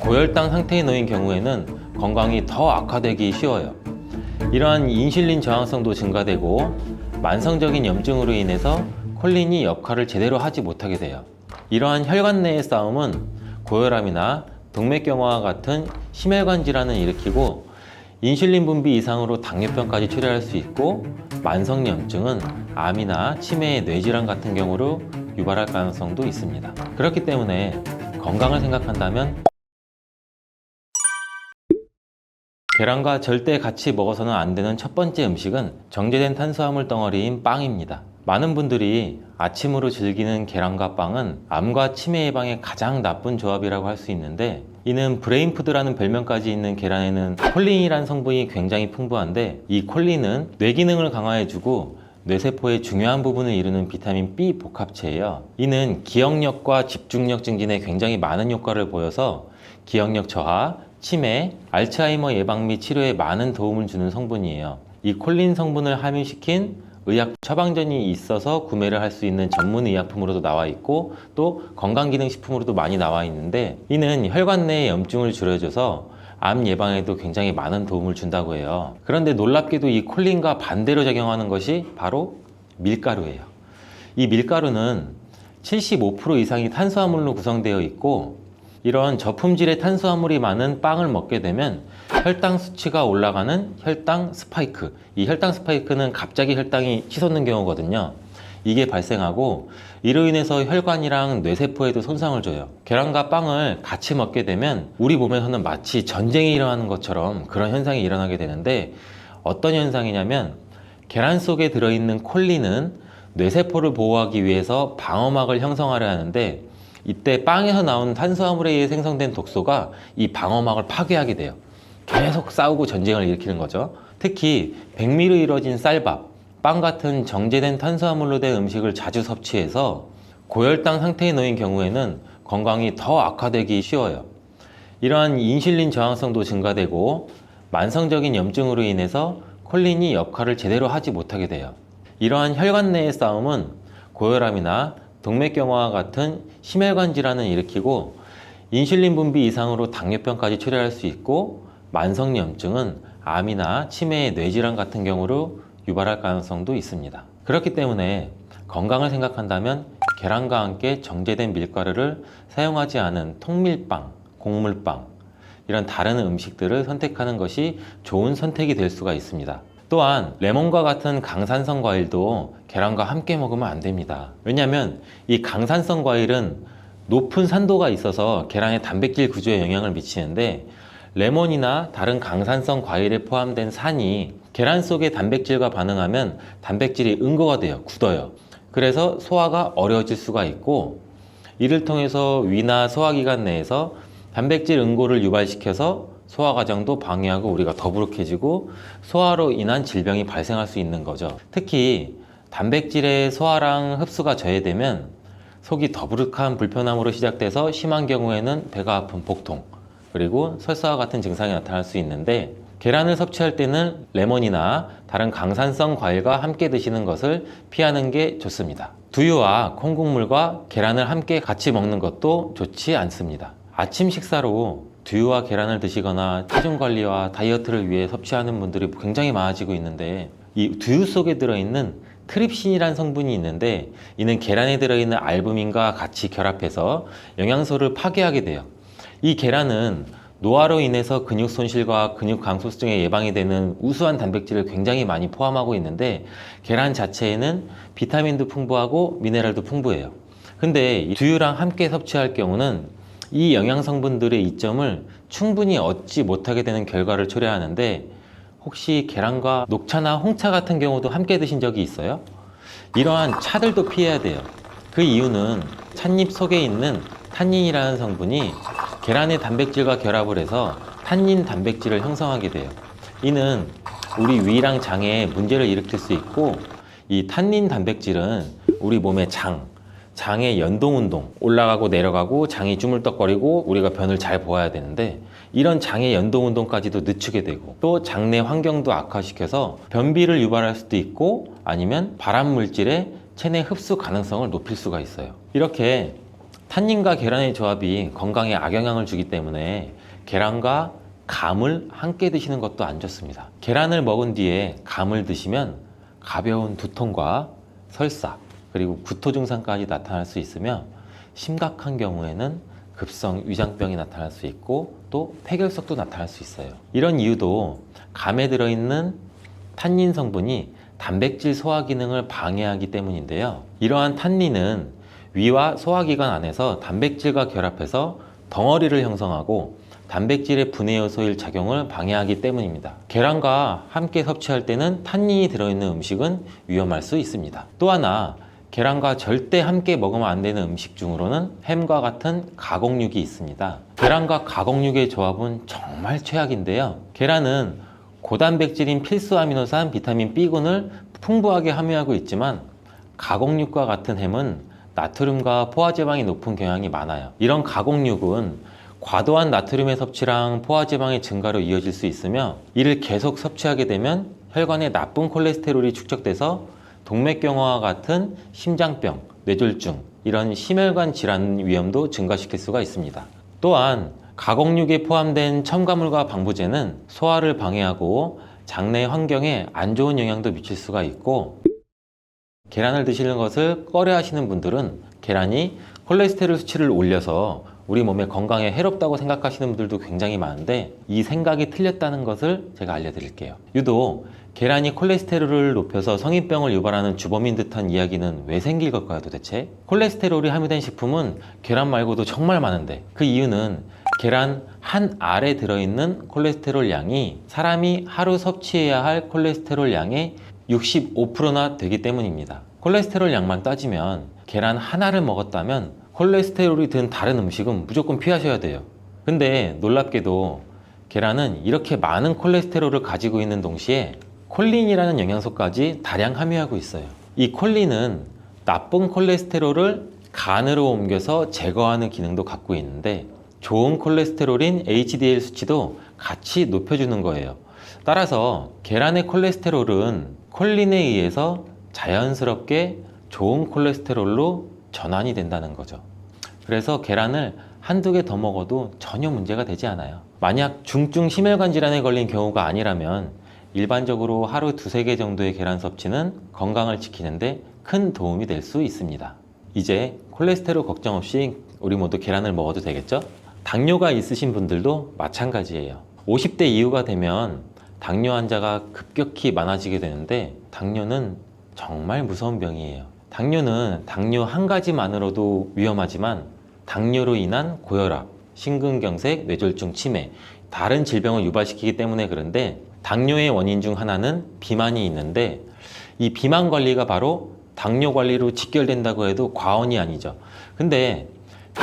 고혈당 상태에 놓인 경우에는 건강이 더 악화되기 쉬워요. 이러한 인슐린 저항성도 증가되고 만성적인 염증으로 인해서 콜린이 역할을 제대로 하지 못하게 돼요. 이러한 혈관 내의 싸움은 고혈압이나 동맥경화와 같은 심혈관 질환을 일으키고 인슐린 분비 이상으로 당뇨병까지 초래할 수 있고, 만성염증은 암이나 치매의 뇌질환 같은 경우로 유발할 가능성도 있습니다. 그렇기 때문에 건강을 생각한다면 계란과 절대 같이 먹어서는 안 되는 첫 번째 음식은 정제된 탄수화물 덩어리인 빵입니다. 많은 분들이 아침으로 즐기는 계란과 빵은 암과 치매 예방에 가장 나쁜 조합이라고 할 수 있는데, 이는 브레인푸드라는 별명까지 있는 계란에는 콜린이라는 성분이 굉장히 풍부한데, 이 콜린은 뇌 기능을 강화해주고 뇌세포의 중요한 부분을 이루는 비타민 B 복합체예요. 이는 기억력과 집중력 증진에 굉장히 많은 효과를 보여서 기억력 저하, 치매, 알츠하이머 예방 및 치료에 많은 도움을 주는 성분이에요. 이 콜린 성분을 함유시킨 의약 처방전이 있어서 구매를 할 수 있는 전문 의약품으로도 나와 있고, 또 건강기능식품으로도 많이 나와 있는데, 이는 혈관 내의 염증을 줄여줘서 암 예방에도 굉장히 많은 도움을 준다고 해요. 그런데 놀랍게도 이 콜린과 반대로 작용하는 것이 바로 밀가루예요. 이 밀가루는 75% 이상이 탄수화물로 구성되어 있고, 이런 저품질의 탄수화물이 많은 빵을 먹게 되면 혈당 수치가 올라가는 혈당 스파이크, 이 혈당 스파이크는 갑자기 혈당이 치솟는 경우거든요. 이게 발생하고 이로 인해서 혈관이랑 뇌세포에도 손상을 줘요. 계란과 빵을 같이 먹게 되면 우리 몸에서는 마치 전쟁이 일어나는 것처럼 그런 현상이 일어나게 되는데, 어떤 현상이냐면 계란 속에 들어있는 콜린은 뇌세포를 보호하기 위해서 방어막을 형성하려 하는데, 이때 빵에서 나온 탄수화물에 의해 생성된 독소가 이 방어막을 파괴하게 돼요. 계속 싸우고 전쟁을 일으키는 거죠. 특히 백미로 이루어진 쌀밥, 빵 같은 정제된 탄수화물로 된 음식을 자주 섭취해서 고혈당 상태에 놓인 경우에는 건강이 더 악화되기 쉬워요. 이러한 인슐린 저항성도 증가되고 만성적인 염증으로 인해서 콜린이 역할을 제대로 하지 못하게 돼요. 이러한 혈관 내의 싸움은 고혈압이나 동맥경화와 같은 심혈관 질환을 일으키고 인슐린 분비 이상으로 당뇨병까지 초래할 수 있고, 만성염증은 암이나 치매의 뇌질환 같은 경우로 유발할 가능성도 있습니다. 그렇기 때문에 건강을 생각한다면 계란과 함께 정제된 밀가루를 사용하지 않은 통밀빵, 곡물빵, 이런 다른 음식들을 선택하는 것이 좋은 선택이 될 수가 있습니다. 또한 레몬과 같은 강산성 과일도 계란과 함께 먹으면 안 됩니다. 왜냐하면 이 강산성 과일은 높은 산도가 있어서 계란의 단백질 구조에 영향을 미치는데, 레몬이나 다른 강산성 과일에 포함된 산이 계란 속의 단백질과 반응하면 단백질이 응고가 돼요. 굳어요. 그래서 소화가 어려워질 수가 있고, 이를 통해서 위나 소화기관 내에서 단백질 응고를 유발시켜서 소화 과정도 방해하고 우리가 더부룩해지고 소화로 인한 질병이 발생할 수 있는 거죠. 특히 단백질의 소화랑 흡수가 저해되면 속이 더부룩한 불편함으로 시작돼서 심한 경우에는 배가 아픈 복통, 그리고 설사와 같은 증상이 나타날 수 있는데, 계란을 섭취할 때는 레몬이나 다른 강산성 과일과 함께 드시는 것을 피하는 게 좋습니다. 두유와 콩국물과 계란을 함께 같이 먹는 것도 좋지 않습니다. 아침 식사로 두유와 계란을 드시거나 체중 관리와 다이어트를 위해 섭취하는 분들이 굉장히 많아지고 있는데, 이 두유 속에 들어있는 트립신이라는 성분이 있는데, 이는 계란에 들어있는 알부민과 같이 결합해서 영양소를 파괴하게 돼요. 이 계란은 노화로 인해서 근육 손실과 근육 강소증에 예방이 되는 우수한 단백질을 굉장히 많이 포함하고 있는데, 계란 자체에는 비타민도 풍부하고 미네랄도 풍부해요. 근데 이 두유랑 함께 섭취할 경우는 이 영양 성분들의 이점을 충분히 얻지 못하게 되는 결과를 초래하는데, 혹시 계란과 녹차나 홍차 같은 경우도 함께 드신 적이 있어요? 이러한 차들도 피해야 돼요. 그 이유는 찻잎 속에 있는 탄닌이라는 성분이 계란의 단백질과 결합을 해서 탄닌 단백질을 형성하게 돼요. 이는 우리 위랑 장에 문제를 일으킬 수 있고, 이 탄닌 단백질은 우리 몸의 장의 연동운동, 올라가고 내려가고 장이 주물떡거리고 우리가 변을 잘 보아야 되는데, 이런 장의 연동운동까지도 늦추게 되고, 또 장내 환경도 악화시켜서 변비를 유발할 수도 있고, 아니면 발암물질의 체내 흡수 가능성을 높일 수가 있어요. 이렇게 탄닌과 계란의 조합이 건강에 악영향을 주기 때문에 계란과 감을 함께 드시는 것도 안 좋습니다. 계란을 먹은 뒤에 감을 드시면 가벼운 두통과 설사, 그리고 구토 증상까지 나타날 수 있으며 심각한 경우에는 급성 위장병이 나타날 수 있고 또 폐결석도 나타날 수 있어요. 이런 이유도 감에 들어있는 탄닌 성분이 단백질 소화 기능을 방해하기 때문인데요. 이러한 탄닌은 위와 소화기관 안에서 단백질과 결합해서 덩어리를 형성하고 단백질의 분해 요소일 작용을 방해하기 때문입니다. 계란과 함께 섭취할 때는 탄닌이 들어있는 음식은 위험할 수 있습니다. 또 하나, 계란과 절대 함께 먹으면 안 되는 음식 중으로는 햄과 같은 가공육이 있습니다. 계란과 가공육의 조합은 정말 최악인데요. 계란은 고단백질인 필수 아미노산 비타민 B군을 풍부하게 함유하고 있지만 가공육과 같은 햄은 나트륨과 포화지방이 높은 경향이 많아요. 이런 가공육은 과도한 나트륨의 섭취랑 포화지방의 증가로 이어질 수 있으며 이를 계속 섭취하게 되면 혈관에 나쁜 콜레스테롤이 축적돼서 동맥경화와 같은 심장병, 뇌졸중, 이런 심혈관 질환 위험도 증가시킬 수가 있습니다. 또한 가공육에 포함된 첨가물과 방부제는 소화를 방해하고 장내 환경에 안 좋은 영향도 미칠 수가 있고, 계란을 드시는 것을 꺼려 하시는 분들은 계란이 콜레스테롤 수치를 올려서 우리 몸의 건강에 해롭다고 생각하시는 분들도 굉장히 많은데 이 생각이 틀렸다는 것을 제가 알려드릴게요. 유독 계란이 콜레스테롤을 높여서 성인병을 유발하는 주범인 듯한 이야기는 왜 생길 걸까요, 도대체? 콜레스테롤이 함유된 식품은 계란 말고도 정말 많은데 그 이유는 계란 한 알에 들어있는 콜레스테롤 양이 사람이 하루 섭취해야 할 콜레스테롤 양의 65%나 되기 때문입니다. 콜레스테롤 양만 따지면 계란 하나를 먹었다면 콜레스테롤이 든 다른 음식은 무조건 피하셔야 돼요. 근데 놀랍게도 계란은 이렇게 많은 콜레스테롤을 가지고 있는 동시에 콜린이라는 영양소까지 다량 함유하고 있어요. 이 콜린은 나쁜 콜레스테롤을 간으로 옮겨서 제거하는 기능도 갖고 있는데 좋은 콜레스테롤인 HDL 수치도 같이 높여주는 거예요. 따라서 계란의 콜레스테롤은 콜린에 의해서 자연스럽게 좋은 콜레스테롤로 전환이 된다는 거죠. 그래서 계란을 한두 개 더 먹어도 전혀 문제가 되지 않아요. 만약 중증 심혈관 질환에 걸린 경우가 아니라면 일반적으로 하루 두세 개 정도의 계란 섭취는 건강을 지키는데 큰 도움이 될 수 있습니다. 이제 콜레스테롤 걱정 없이 우리 모두 계란을 먹어도 되겠죠? 당뇨가 있으신 분들도 마찬가지예요. 50대 이후가 되면 당뇨 환자가 급격히 많아지게 되는데 당뇨는 정말 무서운 병이에요. 당뇨는 당뇨 한 가지만으로도 위험하지만 당뇨로 인한 고혈압, 심근경색, 뇌졸중, 치매, 다른 질병을 유발시키기 때문에 그런데 당뇨의 원인 중 하나는 비만이 있는데 이 비만 관리가 바로 당뇨 관리로 직결된다고 해도 과언이 아니죠. 근데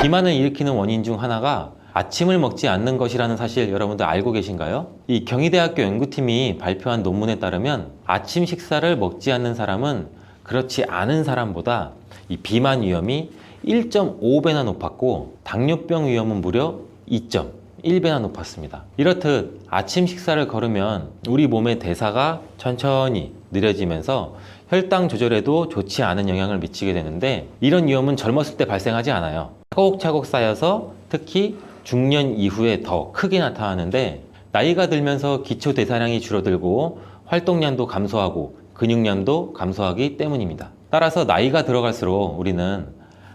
비만을 일으키는 원인 중 하나가 아침을 먹지 않는 것이라는 사실 여러분들 알고 계신가요? 이 경희대학교 연구팀이 발표한 논문에 따르면 아침 식사를 먹지 않는 사람은 그렇지 않은 사람보다 이 비만 위험이 1.5배나 높았고 당뇨병 위험은 무려 2.1배나 높았습니다. 이렇듯 아침 식사를 거르면 우리 몸의 대사가 천천히 느려지면서 혈당 조절에도 좋지 않은 영향을 미치게 되는데 이런 위험은 젊었을 때 발생하지 않아요. 차곡차곡 쌓여서 특히 중년 이후에 더 크게 나타나는데 나이가 들면서 기초 대사량이 줄어들고 활동량도 감소하고 근육량도 감소하기 때문입니다. 따라서 나이가 들어갈수록 우리는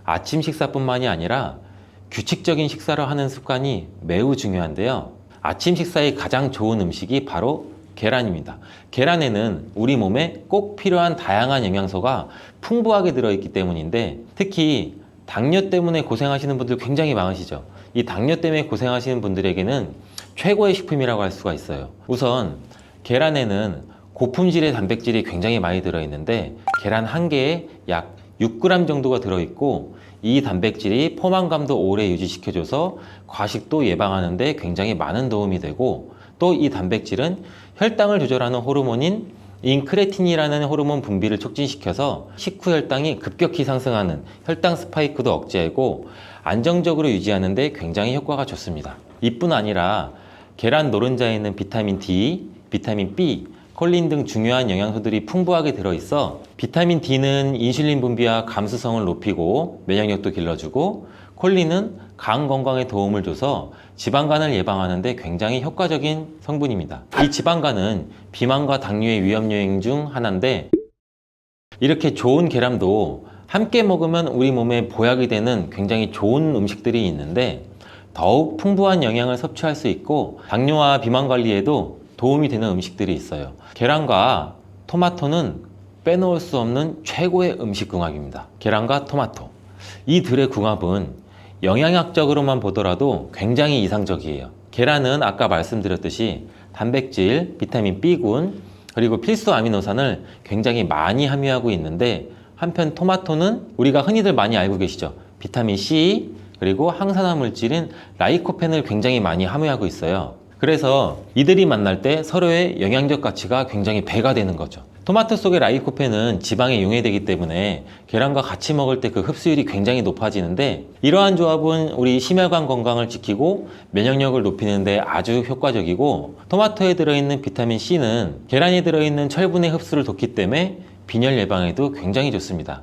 아침 식사뿐만이 아니라 규칙적인 식사를 하는 습관이 매우 중요한데요. 아침 식사에 가장 좋은 음식이 바로 계란입니다. 계란에는 우리 몸에 꼭 필요한 다양한 영양소가 풍부하게 들어있기 때문인데 특히 당뇨 때문에 고생하시는 분들 굉장히 많으시죠. 이 당뇨 때문에 고생하시는 분들에게는 최고의 식품이라고 할 수가 있어요. 우선 계란에는 고품질의 단백질이 굉장히 많이 들어있는데 계란 한 개에 약 6g 정도가 들어있고 이 단백질이 포만감도 오래 유지시켜줘서 과식도 예방하는 데 굉장히 많은 도움이 되고 또 이 단백질은 혈당을 조절하는 호르몬인 인크레틴이라는 호르몬 분비를 촉진시켜서 식후 혈당이 급격히 상승하는 혈당 스파이크도 억제하고 안정적으로 유지하는 데 굉장히 효과가 좋습니다. 이뿐 아니라 계란 노른자에 있는 비타민 D, 비타민 B, 콜린 등 중요한 영양소들이 풍부하게 들어있어 비타민 D는 인슐린 분비와 감수성을 높이고 면역력도 길러주고 콜린은 간 건강에 도움을 줘서 지방간을 예방하는 데 굉장히 효과적인 성분입니다. 이 지방간은 비만과 당뇨의 위험 요인 중 하나인데, 이렇게 좋은 계란도 함께 먹으면 우리 몸에 보약이 되는 굉장히 좋은 음식들이 있는데, 더욱 풍부한 영양을 섭취할 수 있고 당뇨와 비만 관리에도 도움이 되는 음식들이 있어요. 계란과 토마토는 빼놓을 수 없는 최고의 음식 궁합입니다. 계란과 토마토, 이 둘의 궁합은 영양학적으로만 보더라도 굉장히 이상적이에요. 계란은 아까 말씀드렸듯이 단백질, 비타민 B군, 그리고 필수 아미노산을 굉장히 많이 함유하고 있는데, 한편 토마토는 우리가 흔히들 많이 알고 계시죠. 비타민 C, 그리고 항산화 물질인 라이코펜을 굉장히 많이 함유하고 있어요. 그래서 이들이 만날 때 서로의 영양적 가치가 굉장히 배가 되는 거죠. 토마토 속의 라이코펜은 지방에 용해되기 때문에 계란과 같이 먹을 때 그 흡수율이 굉장히 높아지는데, 이러한 조합은 우리 심혈관 건강을 지키고 면역력을 높이는 데 아주 효과적이고, 토마토에 들어있는 비타민 C는 계란에 들어있는 철분의 흡수를 돕기 때문에 빈혈 예방에도 굉장히 좋습니다.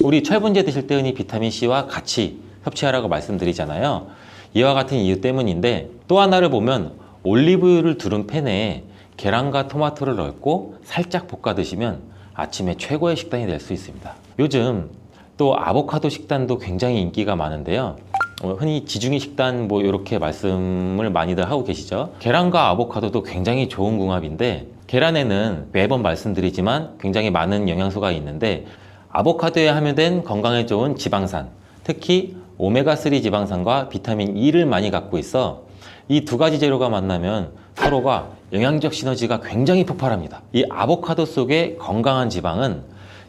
우리 철분제 드실 때 흔히 비타민 C와 같이 섭취하라고 말씀드리잖아요. 이와 같은 이유 때문인데, 또 하나를 보면 올리브유를 두른 팬에 계란과 토마토를 넣고 살짝 볶아 드시면 아침에 최고의 식단이 될 수 있습니다. 요즘 또 아보카도 식단도 굉장히 인기가 많은데요. 흔히 지중해 식단 이렇게 말씀을 많이들 하고 계시죠. 계란과 아보카도도 굉장히 좋은 궁합인데, 계란에는 매번 말씀드리지만 굉장히 많은 영양소가 있는데, 아보카도에 함유된 건강에 좋은 지방산, 특히 오메가3 지방산과 비타민 E를 많이 갖고 있어 이 두 가지 재료가 만나면 서로가 영양적 시너지가 굉장히 폭발합니다. 이 아보카도 속의 건강한 지방은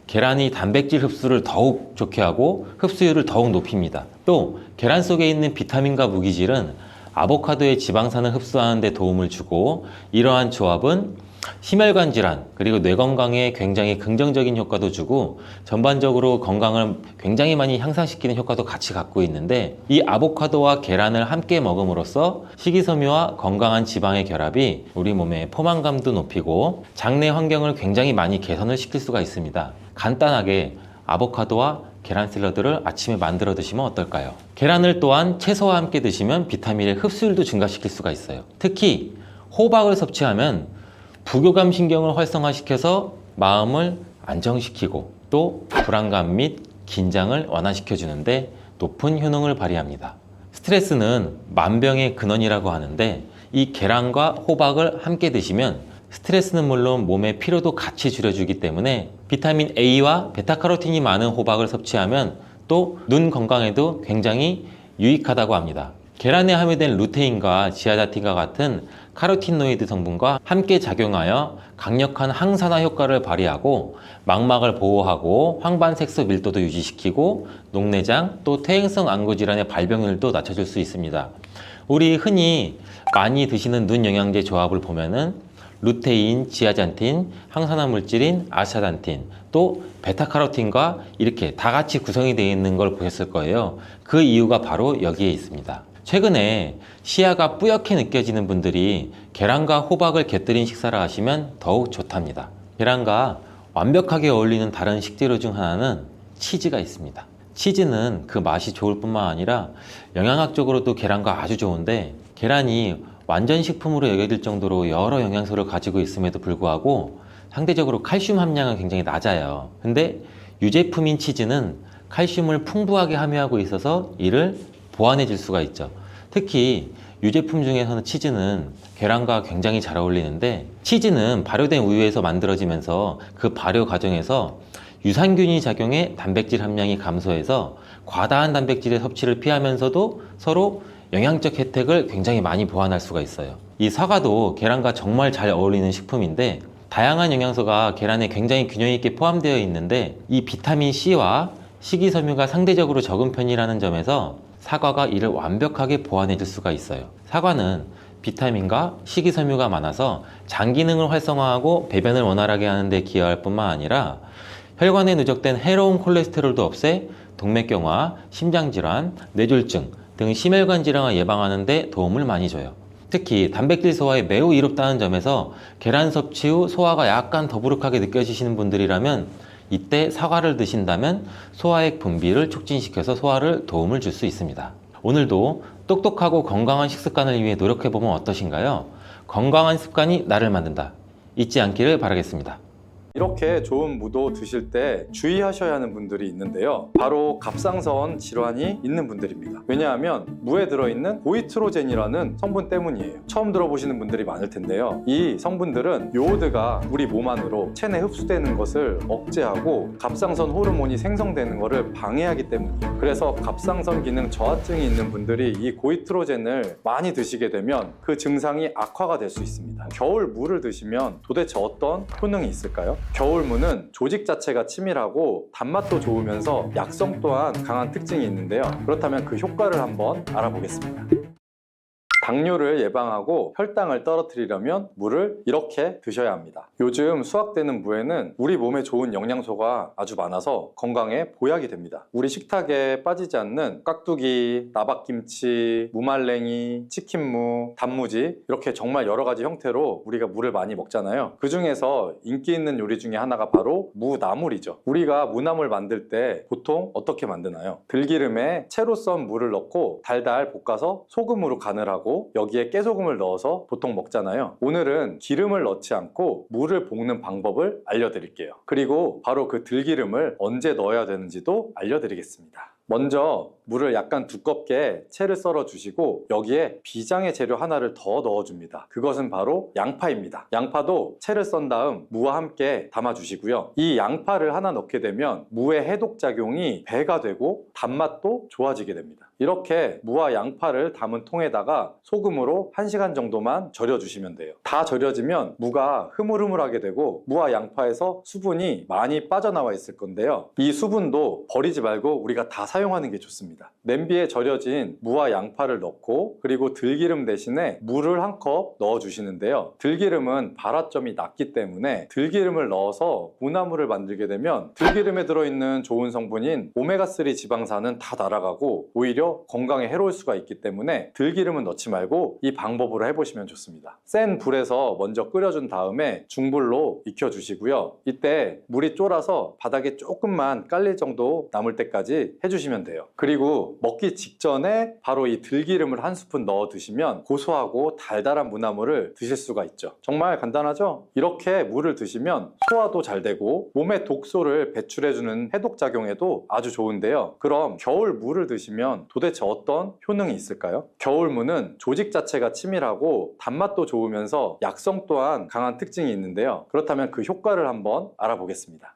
계란이 단백질 흡수를 더욱 좋게 하고 흡수율을 더욱 높입니다. 또 계란 속에 있는 비타민과 무기질은 아보카도의 지방산을 흡수하는 데 도움을 주고, 이러한 조합은 심혈관 질환 그리고 뇌 건강에 굉장히 긍정적인 효과도 주고 전반적으로 건강을 굉장히 많이 향상시키는 효과도 같이 갖고 있는데, 이 아보카도와 계란을 함께 먹음으로써 식이섬유와 건강한 지방의 결합이 우리 몸의 포만감도 높이고 장내 환경을 굉장히 많이 개선을 시킬 수가 있습니다. 간단하게 아보카도와 계란 샐러드를 아침에 만들어 드시면 어떨까요? 계란을 또한 채소와 함께 드시면 비타민의 흡수율도 증가시킬 수가 있어요. 특히 호박을 섭취하면 부교감 신경을 활성화시켜서 마음을 안정시키고 또 불안감 및 긴장을 완화시켜 주는데 높은 효능을 발휘합니다. 스트레스는 만병의 근원이라고 하는데, 이 계란과 호박을 함께 드시면 스트레스는 물론 몸의 피로도 같이 줄여주기 때문에 비타민 A와 베타카로틴이 많은 호박을 섭취하면 또 눈 건강에도 굉장히 유익하다고 합니다. 계란에 함유된 루테인과 지아자틴과 같은 카로티노이드 성분과 함께 작용하여 강력한 항산화 효과를 발휘하고 망막을 보호하고 황반색소 밀도도 유지시키고 녹내장 또 퇴행성 안구 질환의 발병률도 낮춰줄 수 있습니다. 우리 흔히 많이 드시는 눈 영양제 조합을 보면은 루테인, 지아잔틴, 항산화 물질인 아스타잔틴, 또 베타카로틴과 이렇게 다 같이 구성이 되어 있는 걸 보셨을 거예요. 그 이유가 바로 여기에 있습니다. 최근에 시야가 뿌옇게 느껴지는 분들이 계란과 호박을 곁들인 식사를 하시면 더욱 좋답니다. 계란과 완벽하게 어울리는 다른 식재료 중 하나는 치즈가 있습니다. 치즈는 그 맛이 좋을 뿐만 아니라 영양학적으로도 계란과 아주 좋은데, 계란이 완전 식품으로 여겨질 정도로 여러 영양소를 가지고 있음에도 불구하고 상대적으로 칼슘 함량은 굉장히 낮아요. 근데 유제품인 치즈는 칼슘을 풍부하게 함유하고 있어서 이를 보완해 줄 수가 있죠. 특히 유제품 중에서는 치즈는 계란과 굉장히 잘 어울리는데, 치즈는 발효된 우유에서 만들어지면서 그 발효 과정에서 유산균이 작용해 단백질 함량이 감소해서 과다한 단백질의 섭취를 피하면서도 서로 영양적 혜택을 굉장히 많이 보완할 수가 있어요. 이 사과도 계란과 정말 잘 어울리는 식품인데, 다양한 영양소가 계란에 굉장히 균형 있게 포함되어 있는데, 이 비타민 C와 식이섬유가 상대적으로 적은 편이라는 점에서 사과가 이를 완벽하게 보완해 줄 수가 있어요. 사과는 비타민과 식이섬유가 많아서 장 기능을 활성화하고 배변을 원활하게 하는 데 기여할 뿐만 아니라 혈관에 누적된 해로운 콜레스테롤도 없애 동맥경화, 심장질환, 뇌졸중 등 심혈관 질환을 예방하는 데 도움을 많이 줘요. 특히 단백질 소화에 매우 이롭다는 점에서 계란 섭취 후 소화가 약간 더부룩하게 느껴지시는 분들이라면 이때 사과를 드신다면 소화액 분비를 촉진시켜서 소화를 도움을 줄 수 있습니다. 오늘도 똑똑하고 건강한 식습관을 위해 노력해보면 어떠신가요? 건강한 습관이 나를 만든다. 잊지 않기를 바라겠습니다. 이렇게 좋은 무도 드실 때 주의하셔야 하는 분들이 있는데요. 바로 갑상선 질환이 있는 분들입니다. 왜냐하면 무에 들어있는 고이트로젠이라는 성분 때문이에요. 처음 들어보시는 분들이 많을 텐데요. 이 성분들은 요오드가 우리 몸 안으로 체내 흡수되는 것을 억제하고 갑상선 호르몬이 생성되는 것을 방해하기 때문이에요. 그래서 갑상선 기능 저하증이 있는 분들이 이 고이트로젠을 많이 드시게 되면 그 증상이 악화가 될 수 있습니다. 겨울 무를 드시면 도대체 어떤 효능이 있을까요? 겨울무는 조직 자체가 치밀하고 단맛도 좋으면서 약성 또한 강한 특징이 있는데요. 그렇다면 그 효과를 한번 알아보겠습니다. 당뇨를 예방하고 혈당을 떨어뜨리려면 무를 이렇게 드셔야 합니다. 요즘 수확되는 무에는 우리 몸에 좋은 영양소가 아주 많아서 건강에 보약이 됩니다. 우리 식탁에 빠지지 않는 깍두기, 나박김치, 무말랭이, 치킨무, 단무지 이렇게 정말 여러 가지 형태로 우리가 무를 많이 먹잖아요. 그 중에서 인기 있는 요리 중에 하나가 바로 무나물이죠. 우리가 무나물 만들 때 보통 어떻게 만드나요? 들기름에 채로 썬 무를 넣고 달달 볶아서 소금으로 간을 하고 여기에 깨소금을 넣어서 보통 먹잖아요. 오늘은 기름을 넣지 않고 무를 볶는 방법을 알려드릴게요. 그리고 바로 그 들기름을 언제 넣어야 되는지도 알려드리겠습니다. 먼저 물을 약간 두껍게 채를 썰어 주시고 여기에 비장의 재료 하나를 더 넣어줍니다. 그것은 바로 양파입니다. 양파도 채를 썬 다음 무와 함께 담아 주시고요. 이 양파를 하나 넣게 되면 무의 해독작용이 배가 되고 단맛도 좋아지게 됩니다. 이렇게 무와 양파를 담은 통에다가 소금으로 1시간 정도만 절여 주시면 돼요. 다 절여지면 무가 흐물흐물하게 되고 무와 양파에서 수분이 많이 빠져나와 있을 건데요. 이 수분도 버리지 말고 우리가 다 사용하는 게 좋습니다. 냄비에 절여진 무와 양파를 넣고 그리고 들기름 대신에 물을 한 컵 넣어 주시는데요. 들기름은 발화점이 낮기 때문에 들기름을 넣어서 무나물을 만들게 되면 들기름에 들어있는 좋은 성분인 오메가3 지방산은 다 날아가고 오히려 건강에 해로울 수가 있기 때문에 들기름은 넣지 말고 이 방법으로 해보시면 좋습니다. 센 불에서 먼저 끓여준 다음에 중불로 익혀주시고요. 이때 물이 쫄아서 바닥에 조금만 깔릴 정도 남을 때까지 해주시면 돼요. 그리고 먹기 직전에 바로 이 들기름을 한 스푼 넣어 드시면 고소하고 달달한 무나물을 드실 수가 있죠. 정말 간단하죠? 이렇게 물을 드시면 소화도 잘 되고 몸의 독소를 배출해주는 해독작용에도 아주 좋은데요. 그럼 겨울 무를 드시면 도대체 어떤 효능이 있을까요? 겨울무는 조직 자체가 치밀하고 단맛도 좋으면서 약성 또한 강한 특징이 있는데요. 그렇다면 그 효과를 한번 알아보겠습니다.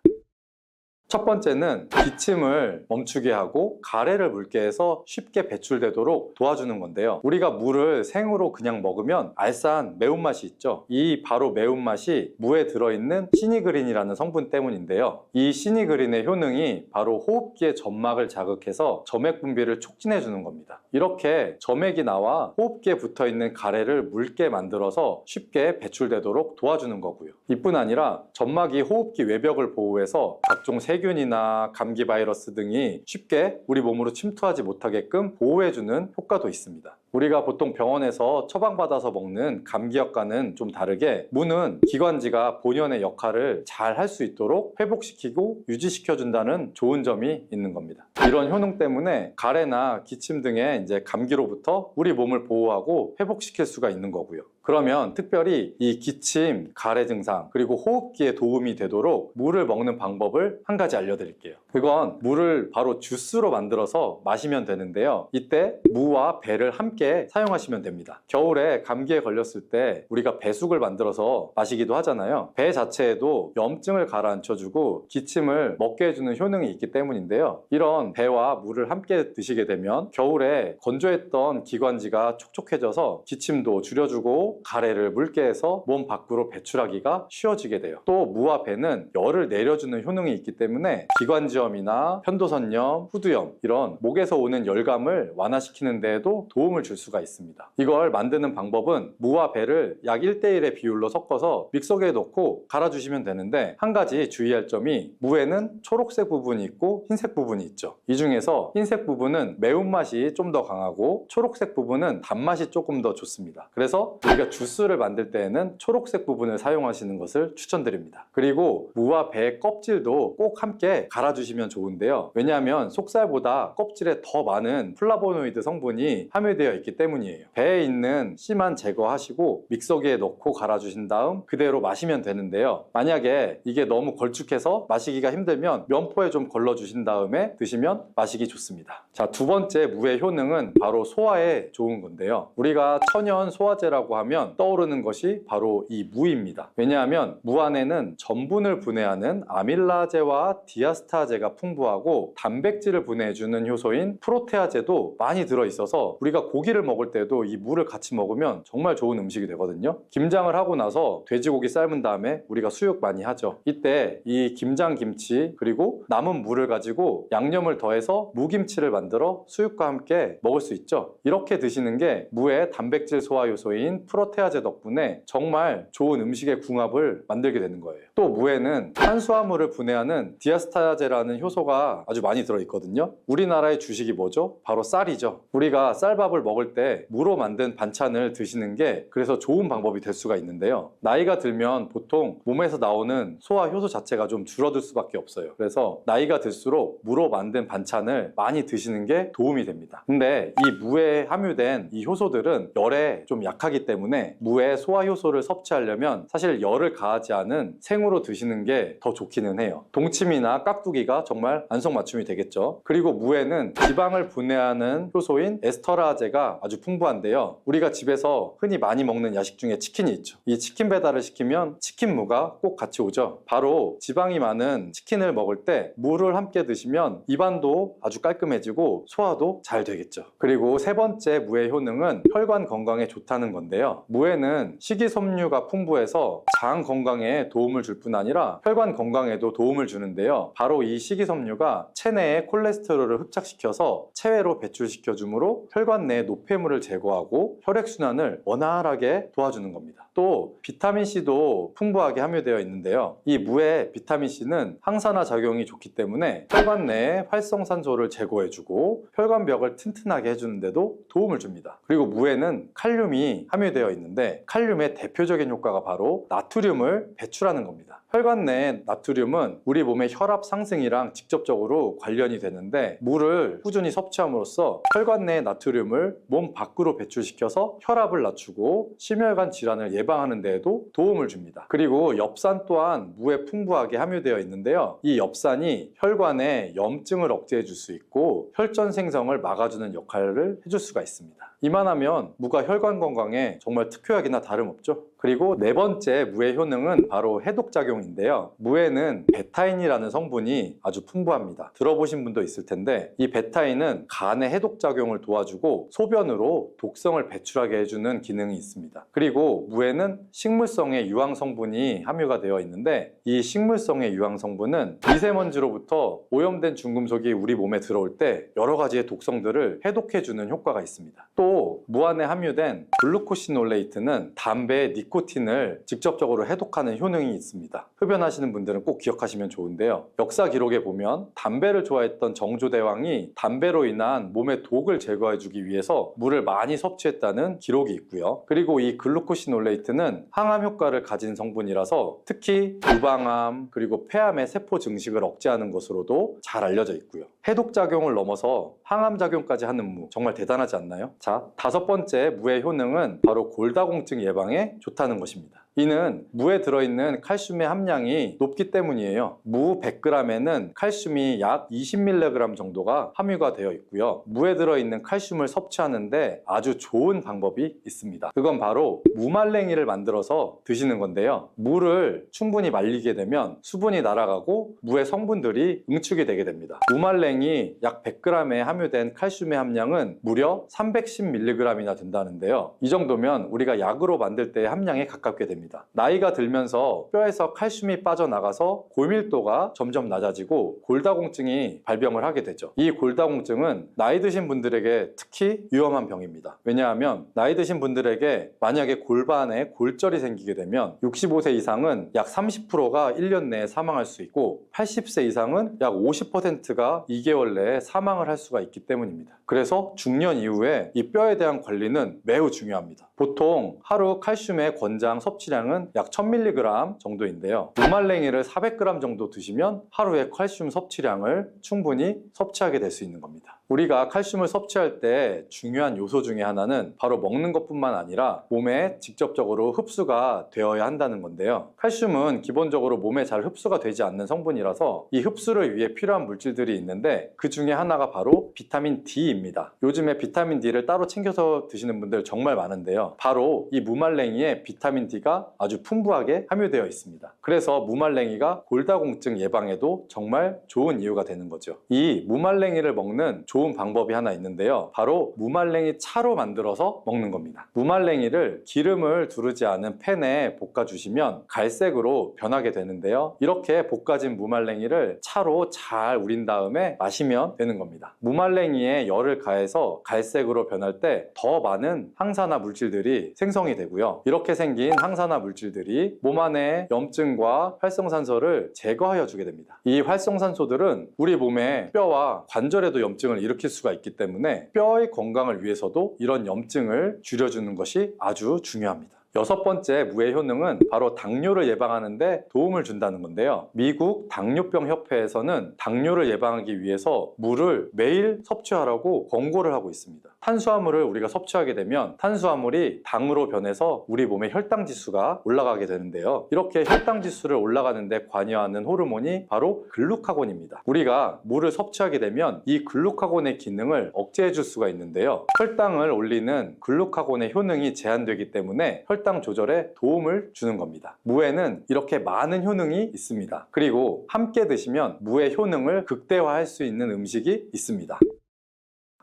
첫 번째는 기침을 멈추게 하고 가래를 묽게 해서 쉽게 배출되도록 도와주는 건데요. 우리가 무를 생으로 그냥 먹으면 알싸한 매운맛이 있죠. 이 바로 매운맛이 무에 들어있는 시니그린이라는 성분 때문인데요. 이 시니그린의 효능이 바로 호흡기의 점막을 자극해서 점액 분비를 촉진해 주는 겁니다. 이렇게 점액이 나와 호흡기에 붙어있는 가래를 묽게 만들어서 쉽게 배출되도록 도와주는 거고요. 이뿐 아니라 점막이 호흡기 외벽을 보호해서 각종 세균이나 감기 바이러스 등이 쉽게 우리 몸으로 침투하지 못하게끔 보호해주는 효과도 있습니다. 우리가 보통 병원에서 처방받아서 먹는 감기약과는 좀 다르게 무는 기관지가 본연의 역할을 잘 할 수 있도록 회복시키고 유지시켜준다는 좋은 점이 있는 겁니다. 이런 효능 때문에 가래나 기침 등의 감기로부터 우리 몸을 보호하고 회복시킬 수가 있는 거고요. 그러면 특별히 이 기침, 가래 증상, 그리고 호흡기에 도움이 되도록 물을 먹는 방법을 한 가지 알려드릴게요. 그건 물을 바로 주스로 만들어서 마시면 되는데요. 이때 무와 배를 함께 사용하시면 됩니다. 겨울에 감기에 걸렸을 때 우리가 배숙을 만들어서 마시기도 하잖아요. 배 자체에도 염증을 가라앉혀주고 기침을 먹게 해주는 효능이 있기 때문인데요. 이런 배와 물을 함께 드시게 되면 겨울에 건조했던 기관지가 촉촉해져서 기침도 줄여주고 가래를 묽게 해서 몸 밖으로 배출하기가 쉬워지게 돼요. 또 무와 배는 열을 내려주는 효능이 있기 때문에 때문에 기관지염이나 편도선염, 후두염 이런 목에서 오는 열감을 완화시키는 데에도 도움을 줄 수가 있습니다. 이걸 만드는 방법은 무와 배를 약 1대1의 비율로 섞어서 믹서기에 넣고 갈아주시면 되는데, 한 가지 주의할 점이 무에는 초록색 부분이 있고 흰색 부분이 있죠. 이 중에서 흰색 부분은 매운맛이 좀 더 강하고 초록색 부분은 단맛이 조금 더 좋습니다. 그래서 우리가 주스를 만들 때에는 초록색 부분을 사용하시는 것을 추천드립니다. 그리고 무와 배의 껍질도 꼭 함께 갈아주시면 좋은데요. 왜냐하면 속살보다 껍질에 더 많은 플라보노이드 성분이 함유되어 있기 때문이에요. 배에 있는 씨만 제거하시고 믹서기에 넣고 갈아주신 다음 그대로 마시면 되는데요. 만약에 이게 너무 걸쭉해서 마시기가 힘들면 면포에 좀 걸러주신 다음에 드시면 마시기 좋습니다. 자, 두 번째 무의 효능은 바로 소화에 좋은 건데요. 우리가 천연 소화제라고 하면 떠오르는 것이 바로 이 무입니다. 왜냐하면 무 안에는 전분을 분해하는 아밀라제와 디아스타제가 풍부하고 단백질을 분해해주는 효소인 프로테아제도 많이 들어있어서 우리가 고기를 먹을 때도 이 무를 같이 먹으면 정말 좋은 음식이 되거든요. 김장을 하고 나서 돼지고기 삶은 다음에 우리가 수육 많이 하죠. 이때 이 김장김치 그리고 남은 무를 가지고 양념을 더해서 무김치를 만들어 수육과 함께 먹을 수 있죠. 이렇게 드시는 게 무의 단백질 소화 요소인 프로테아제 덕분에 정말 좋은 음식의 궁합을 만들게 되는 거예요. 또 무에는 탄수화물을 분해하는 디아스타제라는 효소가 아주 많이 들어있거든요. 우리나라의 주식이 뭐죠? 바로 쌀이죠. 우리가 쌀밥을 먹을 때 무로 만든 반찬을 드시는 게 그래서 좋은 방법이 될 수가 있는데요. 나이가 들면 보통 몸에서 나오는 소화 효소 자체가 좀 줄어들 수밖에 없어요. 그래서 나이가 들수록 무로 만든 반찬을 많이 드시는 게 도움이 됩니다. 근데 이 무에 함유된 이 효소들은 열에 좀 약하기 때문에 무의 소화 효소를 섭취하려면 사실 열을 가하지 않은 생으로 드시는 게 더 좋기는 해요. 동치미나 깍두기가 정말 안성맞춤이 되겠죠. 그리고 무에는 지방을 분해하는 효소인 에스터라제가 아주 풍부한데요. 우리가 집에서 흔히 많이 먹는 야식 중에 치킨이 있죠. 이 치킨 배달을 시키면 치킨무가 꼭 같이 오죠. 바로 지방이 많은 치킨을 먹을 때 무를 함께 드시면 입안도 아주 깔끔해지고 소화도 잘 되겠죠. 그리고 세 번째 무의 효능은 혈관 건강에 좋다는 건데요. 무에는 식이섬유가 풍부해서 장 건강에 도움을 줄 뿐 아니라 혈관 건강에도 도움을 주는데요. 바로 이 식이섬유가 체내의 콜레스테롤을 흡착시켜서 체외로 배출시켜 주므로 혈관 내 노폐물을 제거하고 혈액순환을 원활하게 도와주는 겁니다. 또 비타민C도 풍부하게 함유되어 있는데요. 이 무의 비타민C는 항산화 작용이 좋기 때문에 혈관 내에 활성산소를 제거해주고 혈관벽을 튼튼하게 해주는데도 도움을 줍니다. 그리고 무에는 칼륨이 함유되어 있는데 칼륨의 대표적인 효과가 바로 나트륨을 배출하는 겁니다. 혈관 내의 나트륨은 우리 몸의 혈압 상승이랑 직접적으로 관련이 되는데 무를 꾸준히 섭취함으로써 혈관 내의 나트륨을 몸 밖으로 배출시켜서 혈압을 낮추고 심혈관 질환을 예방하는 데에도 도움을 줍니다. 그리고 엽산 또한 무에 풍부하게 함유되어 있는데요. 이 엽산이 혈관에 염증을 억제해 줄 수 있고 혈전 생성을 막아주는 역할을 해줄 수가 있습니다. 이만하면 무가 혈관 건강에 정말 특효약이나 다름없죠. 그리고 네 번째 무의 효능은 바로 해독작용인데요. 무에는 베타인이라는 성분이 아주 풍부합니다. 들어보신 분도 있을 텐데 이 베타인은 간의 해독작용을 도와주고 소변으로 독성을 배출하게 해주는 기능이 있습니다. 그리고 무에는 식물성의 유황성분이 함유가 되어 있는데 이 식물성의 유황성분은 미세먼지로부터 오염된 중금속이 우리 몸에 들어올 때 여러 가지의 독성들을 해독해주는 효과가 있습니다. 또 무 안에 함유된 글루코시놀레이트는 담배의 니코틴을 직접적으로 해독하는 효능이 있습니다. 흡연하시는 분들은 꼭 기억하시면 좋은데요. 역사 기록에 보면 담배를 좋아했던 정조대왕이 담배로 인한 몸의 독을 제거해주기 위해서 물을 많이 섭취했다는 기록이 있고요. 그리고 이 글루코시놀레이트는 항암 효과를 가진 성분이라서 특히 유방암 그리고 폐암의 세포 증식을 억제하는 것으로도 잘 알려져 있고요. 해독작용을 넘어서 항암작용까지 하는 무, 정말 대단하지 않나요? 자, 다섯 번째 무의 효능은 바로 골다공증 예방에 좋다는 것입니다. 이는 무에 들어있는 칼슘의 함량이 높기 때문이에요. 무 100g에는 칼슘이 약 20mg 정도가 함유가 되어 있고요. 무에 들어있는 칼슘을 섭취하는데 아주 좋은 방법이 있습니다. 그건 바로 무말랭이를 만들어서 드시는 건데요. 무를 충분히 말리게 되면 수분이 날아가고 무의 성분들이 응축이 되게 됩니다. 무말랭이 약 100g에 함유된 칼슘의 함량은 무려 310mg이나 된다는데요. 이 정도면 우리가 약으로 만들 때의 함량에 가깝게 됩니다. 때문입니다. 나이가 들면서 뼈에서 칼슘이 빠져나가서 골밀도가 점점 낮아지고 골다공증이 발병을 하게 되죠. 이 골다공증은 나이 드신 분들에게 특히 위험한 병입니다. 왜냐하면 나이 드신 분들에게 만약에 골반에 골절이 생기게 되면 65세 이상은 약 30%가 1년 내에 사망할 수 있고 80세 이상은 약 50%가 2개월 내에 사망을 할 수가 있기 때문입니다. 그래서 중년 이후에 이 뼈에 대한 관리는 매우 중요합니다. 보통 하루 칼슘의 권장 섭취량은 약 1000mg 정도인데요. 무말랭이를 400g 정도 드시면 하루에 칼슘 섭취량을 충분히 섭취하게 될 수 있는 겁니다. 우리가 칼슘을 섭취할 때 중요한 요소 중에 하나는 바로 먹는 것뿐만 아니라 몸에 직접적으로 흡수가 되어야 한다는 건데요. 칼슘은 기본적으로 몸에 잘 흡수가 되지 않는 성분이라서 이 흡수를 위해 필요한 물질들이 있는데 그 중에 하나가 바로 비타민 D입니다. 요즘에 비타민 D를 따로 챙겨서 드시는 분들 정말 많은데요. 바로 이 무말랭이에 비타민 D가 아주 풍부하게 함유되어 있습니다. 그래서 무말랭이가 골다공증 예방에도 정말 좋은 이유가 되는 거죠. 이 무말랭이를 먹는 좋은 방법이 하나 있는데요. 바로 무말랭이 차로 만들어서 먹는 겁니다. 무말랭이를 기름을 두르지 않은 팬에 볶아주시면 갈색으로 변하게 되는데요. 이렇게 볶아진 무말랭이를 차로 잘 우린 다음에 마시면 되는 겁니다. 무말랭이에 열을 가해서 갈색으로 변할 때 더 많은 항산화 물질들이 생성이 되고요. 이렇게 생긴 항산화 물질들이 몸 안에 염증과 활성산소를 제거하여 주게 됩니다. 이 활성산소들은 우리 몸의 뼈와 관절에도 염증을 일으킬 수가 있기 때문에 뼈의 건강을 위해서도 이런 염증을 줄여주는 것이 아주 중요합니다. 여섯 번째 무의 효능은 바로 당뇨를 예방하는 데 도움을 준다는 건데요. 미국 당뇨병 협회에서는 당뇨를 예방하기 위해서 물을 매일 섭취하라고 권고를 하고 있습니다. 탄수화물을 우리가 섭취하게 되면 탄수화물이 당으로 변해서 우리 몸의 혈당 지수가 올라가게 되는데요. 이렇게 혈당 지수를 올라가는 데 관여하는 호르몬이 바로 글루카곤입니다. 우리가 물을 섭취하게 되면 이 글루카곤의 기능을 억제해 줄 수가 있는데요. 혈당을 올리는 글루카곤의 효능이 제한되기 때문에 혈당 조절에 도움을 주는 겁니다. 무에는 이렇게 많은 효능이 있습니다. 그리고 함께 드시면 무의 효능을 극대화할 수 있는 음식이 있습니다.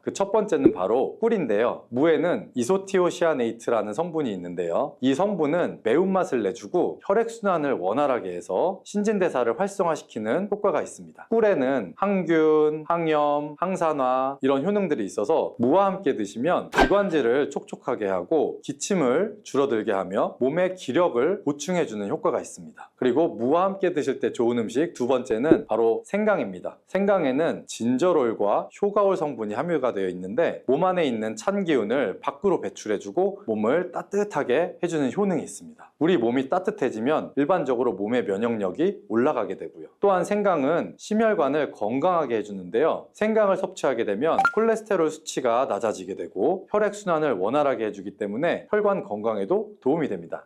그 첫 번째는 바로 꿀인데요. 무에는 이소티오시아네이트라는 성분이 있는데요. 이 성분은 매운맛을 내주고 혈액순환을 원활하게 해서 신진대사를 활성화시키는 효과가 있습니다. 꿀에는 항균, 항염, 항산화 이런 효능들이 있어서 무와 함께 드시면 기관지를 촉촉하게 하고 기침을 줄어들게 하며 몸의 기력을 보충해주는 효과가 있습니다. 그리고 무와 함께 드실 때 좋은 음식 두 번째는 바로 생강입니다. 생강에는 진저롤과 효가올 성분이 함유가 되어 있는데 몸 안에 있는 찬 기운을 밖으로 배출해주고 몸을 따뜻하게 해주는 효능이 있습니다. 우리 몸이 따뜻해지면 일반적으로 몸의 면역력이 올라가게 되고요. 또한 생강은 심혈관을 건강하게 해주는데요. 생강을 섭취하게 되면 콜레스테롤 수치가 낮아지게 되고 혈액순환을 원활하게 해주기 때문에 혈관 건강에도 도움이 됩니다.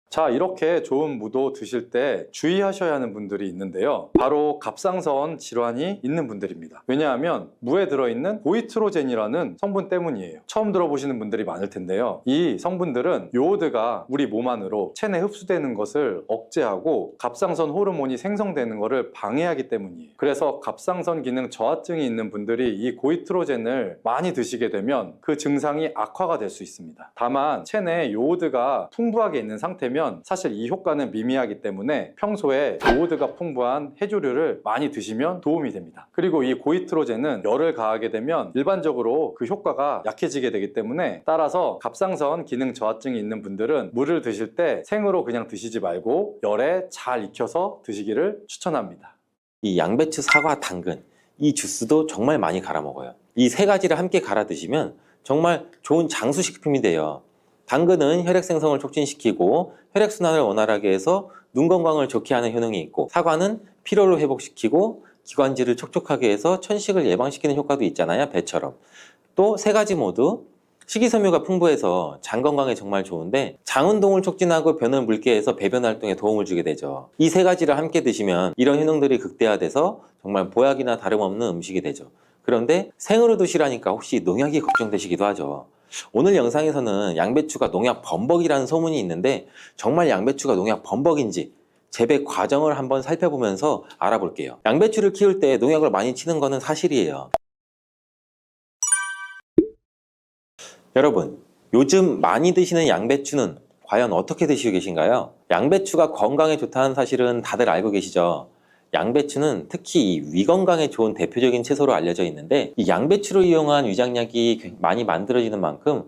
자, 이렇게 좋은 무도 드실 때 주의하셔야 하는 분들이 있는데요. 바로 갑상선 질환이 있는 분들입니다. 왜냐하면 무에 들어있는 고이트로젠이라는 성분 때문이에요. 처음 들어보시는 분들이 많을 텐데요. 이 성분들은 요오드가 우리 몸 안으로 체내 흡수되는 것을 억제하고 갑상선 호르몬이 생성되는 것을 방해하기 때문이에요. 그래서 갑상선 기능 저하증이 있는 분들이 이 고이트로젠을 많이 드시게 되면 그 증상이 악화가 될 수 있습니다. 다만 체내에 요오드가 풍부하게 있는 상태면 사실 이 효과는 미미하기 때문에 평소에 요오드가 풍부한 해조류를 많이 드시면 도움이 됩니다. 그리고 이 고이트로젠은 열을 가하게 되면 일반적으로 그 효과가 약해지게 되기 때문에 따라서 갑상선 기능 저하증이 있는 분들은 물을 드실 때 생으로 그냥 드시지 말고 열에 잘 익혀서 드시기를 추천합니다. 이 양배추, 사과, 당근 이 주스도 정말 많이 갈아 먹어요. 이 세 가지를 함께 갈아 드시면 정말 좋은 장수식품이 돼요. 당근은 혈액 생성을 촉진시키고 혈액순환을 원활하게 해서 눈 건강을 좋게 하는 효능이 있고, 사과는 피로를 회복시키고 기관지를 촉촉하게 해서 천식을 예방시키는 효과도 있잖아요, 배처럼. 또 세 가지 모두 식이섬유가 풍부해서 장 건강에 정말 좋은데 장 운동을 촉진하고 변을 묽게 해서 배변 활동에 도움을 주게 되죠. 이 세 가지를 함께 드시면 이런 효능들이 극대화돼서 정말 보약이나 다름없는 음식이 되죠. 그런데 생으로 드시라니까 혹시 농약이 걱정되시기도 하죠. 오늘 영상에서는 양배추가 농약 범벅이라는 소문이 있는데 정말 양배추가 농약 범벅인지 재배 과정을 한번 살펴보면서 알아볼게요. 양배추를 키울 때 농약을 많이 치는 거는 사실이에요. 여러분, 요즘 많이 드시는 양배추는 과연 어떻게 드시고 계신가요? 양배추가 건강에 좋다는 사실은 다들 알고 계시죠? 양배추는 특히 이 위 건강에 좋은 대표적인 채소로 알려져 있는데 이 양배추를 이용한 위장약이 많이 만들어지는 만큼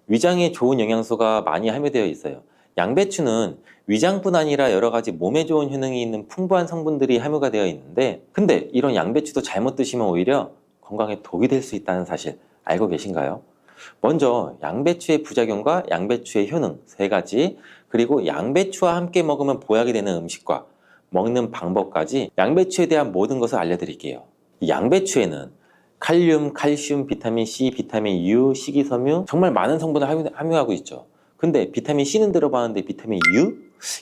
위장에 좋은 영양소가 많이 함유되어 있어요. 양배추는 위장뿐 아니라 여러 가지 몸에 좋은 효능이 있는 풍부한 성분들이 함유가 되어 있는데 근데 이런 양배추도 잘못 드시면 오히려 건강에 독이 될 수 있다는 사실 알고 계신가요? 먼저 양배추의 부작용과 양배추의 효능 세 가지 그리고 양배추와 함께 먹으면 보약이 되는 음식과 먹는 방법까지 양배추에 대한 모든 것을 알려드릴게요. 이 양배추에는 칼륨, 칼슘, 비타민 C, 비타민 U, 식이섬유 정말 많은 성분을 함유하고 있죠. 근데 비타민 C는 들어봤는데 비타민 U?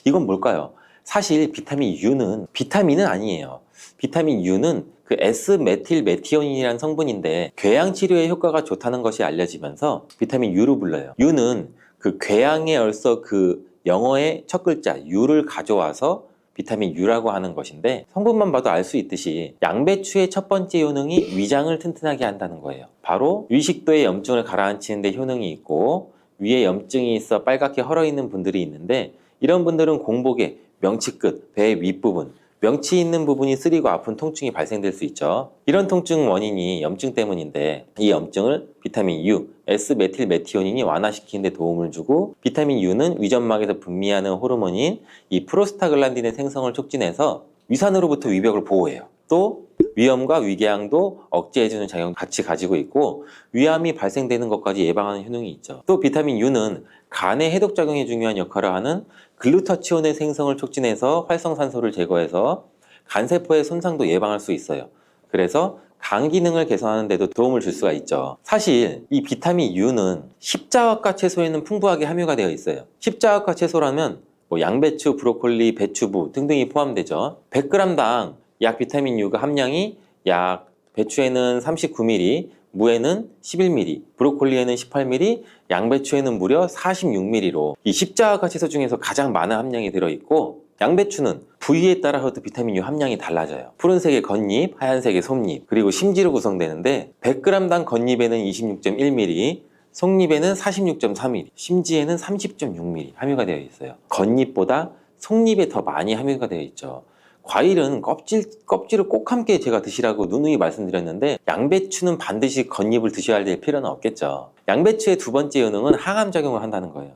이건 뭘까요? 사실 비타민 U는 비타민은 아니에요. 비타민 U는 그 S메틸메티오닌이라는 성분인데 궤양 치료에 효과가 좋다는 것이 알려지면서 비타민 U로 불러요. U는 그 궤양에 얼서 그 영어의 첫 글자 U를 가져와서 비타민 U라고 하는 것인데 성분만 봐도 알 수 있듯이 양배추의 첫 번째 효능이 위장을 튼튼하게 한다는 거예요. 바로 위식도의 염증을 가라앉히는 데 효능이 있고 위에 염증이 있어 빨갛게 헐어있는 분들이 있는데 이런 분들은 공복에 명치 끝, 배 윗부분 명치 있는 부분이 쓰리고 아픈 통증이 발생될 수 있죠. 이런 통증 원인이 염증 때문인데 이 염증을 비타민 U, S메틸메티오닌이 완화시키는 데 도움을 주고 비타민 U는 위점막에서 분비하는 호르몬인 이 프로스타글란딘의 생성을 촉진해서 위산으로부터 위벽을 보호해요. 또 위염과 위궤양도 억제해주는 작용을 같이 가지고 있고 위암이 발생되는 것까지 예방하는 효능이 있죠. 또 비타민 U는 간의 해독작용에 중요한 역할을 하는 글루타치온의 생성을 촉진해서 활성산소를 제거해서 간세포의 손상도 예방할 수 있어요. 그래서 간 기능을 개선하는 데도 도움을 줄 수가 있죠. 사실 이 비타민 U는 십자화과 채소에는 풍부하게 함유가 되어 있어요. 십자화과 채소라면 뭐 양배추, 브로콜리, 배추부 등등이 포함되죠. 100g당 약 비타민 U가 함량이 약 배추에는 39mg, 무에는 11mg, 브로콜리에는 18mg, 양배추에는 무려 46mg로 이 십자화과 채소 중에서 가장 많은 함량이 들어있고 양배추는 부위에 따라서도 비타민 U 함량이 달라져요. 푸른색의 겉잎, 하얀색의 속잎, 그리고 심지로 구성되는데 100g당 겉잎에는 26.1mg, 속잎에는 46.3mg, 심지에는 30.6mg 함유가 되어 있어요. 겉잎보다 속잎에 더 많이 함유가 되어 있죠. 과일은 껍질을 꼭 함께 제가 드시라고 누누이 말씀드렸는데 양배추는 반드시 겉잎을 드셔야 될 필요는 없겠죠. 양배추의 두 번째 효능은 항암작용을 한다는 거예요.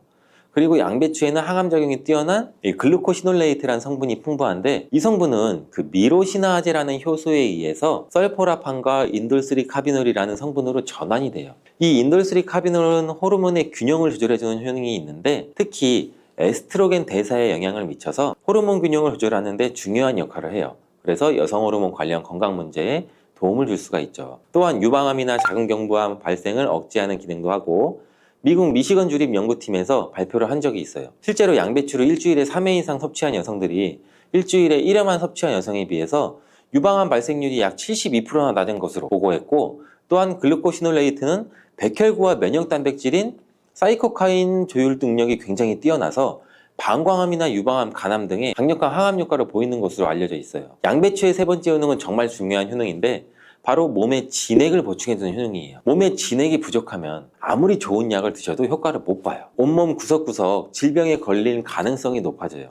그리고 양배추에는 항암작용이 뛰어난 글루코시놀레이트라는 성분이 풍부한데 이 성분은 그 미로시나아제라는 효소에 의해서 설포라판과 인돌3카비놀이라는 성분으로 전환이 돼요. 이 인돌3카비놀은 호르몬의 균형을 조절해주는 효능이 있는데 특히 에스트로겐 대사에 영향을 미쳐서 호르몬 균형을 조절하는 데 중요한 역할을 해요. 그래서 여성 호르몬 관련 건강 문제에 도움을 줄 수가 있죠. 또한 유방암이나 자궁경부암 발생을 억제하는 기능도 하고 미국 미시건 주립 연구팀에서 발표를 한 적이 있어요. 실제로 양배추를 일주일에 3회 이상 섭취한 여성들이 일주일에 1회만 섭취한 여성에 비해서 유방암 발생률이 약 72%나 낮은 것으로 보고했고 또한 글루코시놀레이트는 백혈구와 면역 단백질인 사이코카인 조율 능력이 굉장히 뛰어나서 방광암이나 유방암, 간암 등의 강력한 항암 효과를 보이는 것으로 알려져 있어요. 양배추의 세 번째 효능은 정말 중요한 효능인데 바로 몸에 진액을 보충해주는 효능이에요. 몸에 진액이 부족하면 아무리 좋은 약을 드셔도 효과를 못 봐요. 온몸 구석구석 질병에 걸릴 가능성이 높아져요.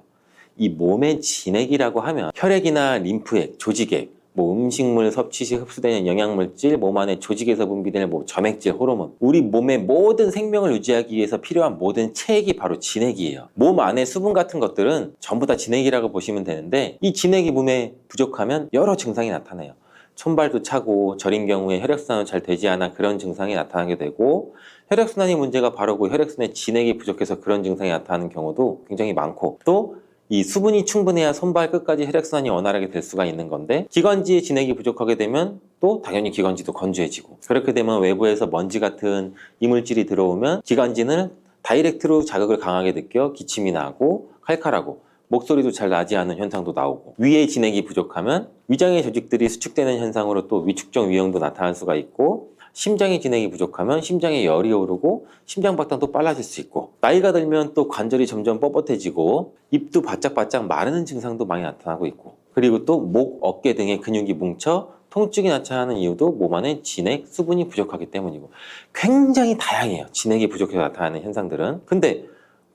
이 몸의 진액이라고 하면 혈액이나 림프액, 조직액, 음식물 섭취 시 흡수되는 영양물질, 몸 안에 조직에서 분비되는 점액질, 호르몬 우리 몸의 모든 생명을 유지하기 위해서 필요한 모든 체액이 바로 진액이에요. 몸 안에 수분 같은 것들은 전부 다 진액이라고 보시면 되는데 이 진액이 몸에 부족하면 여러 증상이 나타나요. 손발도 차고 저린 경우에 혈액순환이 잘 되지 않아 그런 증상이 나타나게 되고 혈액순환이 문제가 바로고 혈액순환에 진액이 부족해서 그런 증상이 나타나는 경우도 굉장히 많고 또 이 수분이 충분해야 손발 끝까지 혈액순환이 원활하게 될 수가 있는 건데 기관지에 진액이 부족하게 되면 또 당연히 기관지도 건조해지고 그렇게 되면 외부에서 먼지 같은 이물질이 들어오면 기관지는 다이렉트로 자극을 강하게 느껴 기침이 나고 칼칼하고 목소리도 잘 나지 않는 현상도 나오고 위에 진액이 부족하면 위장의 조직들이 수축되는 현상으로 또 위축적 위염도 나타날 수가 있고 심장의 진액이 부족하면 심장에 열이 오르고 심장박동도 빨라질 수 있고 나이가 들면 또 관절이 점점 뻣뻣해지고 입도 바짝바짝 마르는 증상도 많이 나타나고 있고 그리고 또 목, 어깨 등의 근육이 뭉쳐 통증이 나타나는 이유도 몸 안에 진액, 수분이 부족하기 때문이고 굉장히 다양해요. 진액이 부족해서 나타나는 현상들은. 근데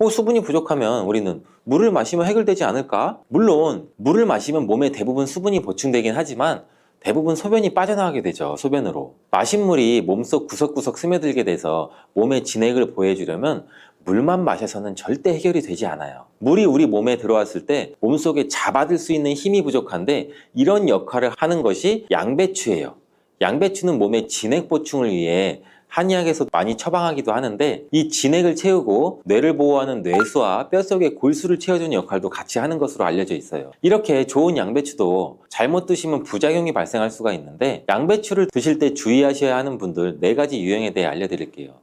수분이 부족하면 우리는 물을 마시면 해결되지 않을까? 물론 물을 마시면 몸에 대부분 수분이 보충되긴 하지만 대부분 소변이 빠져나가게 되죠. 소변으로. 마신 물이 몸속 구석구석 스며들게 돼서 몸에 진액을 보해주려면 물만 마셔서는 절대 해결이 되지 않아요. 물이 우리 몸에 들어왔을 때 몸속에 잡아들 수 있는 힘이 부족한데 이런 역할을 하는 것이 양배추예요. 양배추는 몸의 진액 보충을 위해 한의학에서 많이 처방하기도 하는데 이 진액을 채우고 뇌를 보호하는 뇌수와 뼛속의 골수를 채워주는 역할도 같이 하는 것으로 알려져 있어요. 이렇게 좋은 양배추도 잘못 드시면 부작용이 발생할 수가 있는데 양배추를 드실 때 주의하셔야 하는 분들 4가지 유형에 대해 알려드릴게요.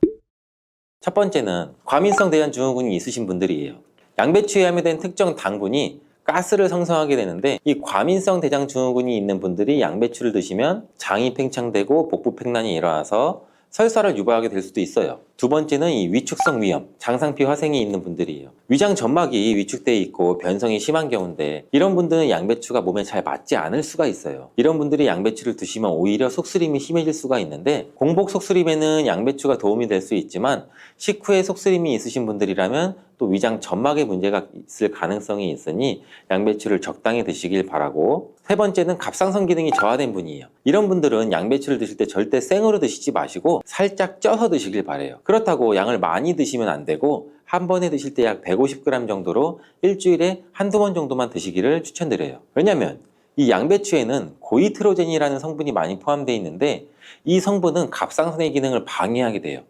첫 번째는 과민성 대장증후군이 있으신 분들이에요. 양배추에 함유된 특정 당분이 가스를 생성하게 되는데 이 과민성 대장증후군이 있는 분들이 양배추를 드시면 장이 팽창되고 복부 팽만이 일어나서 설사를 유발하게 될 수도 있어요. 두 번째는 이 위축성 위염, 장상피 화생이 있는 분들이에요. 위장 점막이 위축돼 있고 변성이 심한 경우인데 이런 분들은 양배추가 몸에 잘 맞지 않을 수가 있어요. 이런 분들이 양배추를 드시면 오히려 속쓰림이 심해질 수가 있는데 공복 속쓰림에는 양배추가 도움이 될 수 있지만 식후에 속쓰림이 있으신 분들이라면 또 위장 점막에 문제가 있을 가능성이 있으니 양배추를 적당히 드시길 바라고, 세 번째는 갑상선 기능이 저하된 분이에요. 이런 분들은 양배추를 드실 때 절대 생으로 드시지 마시고 살짝 쪄서 드시길 바래요. 그렇다고 양을 많이 드시면 안 되고 한 번에 드실 때 약 150g 정도로 일주일에 한두 번 정도만 드시기를 추천드려요. 왜냐면 이 양배추에는 고이트로젠이라는 성분이 많이 포함되어 있는데 이 성분은 갑상선의 기능을 방해하게 돼요.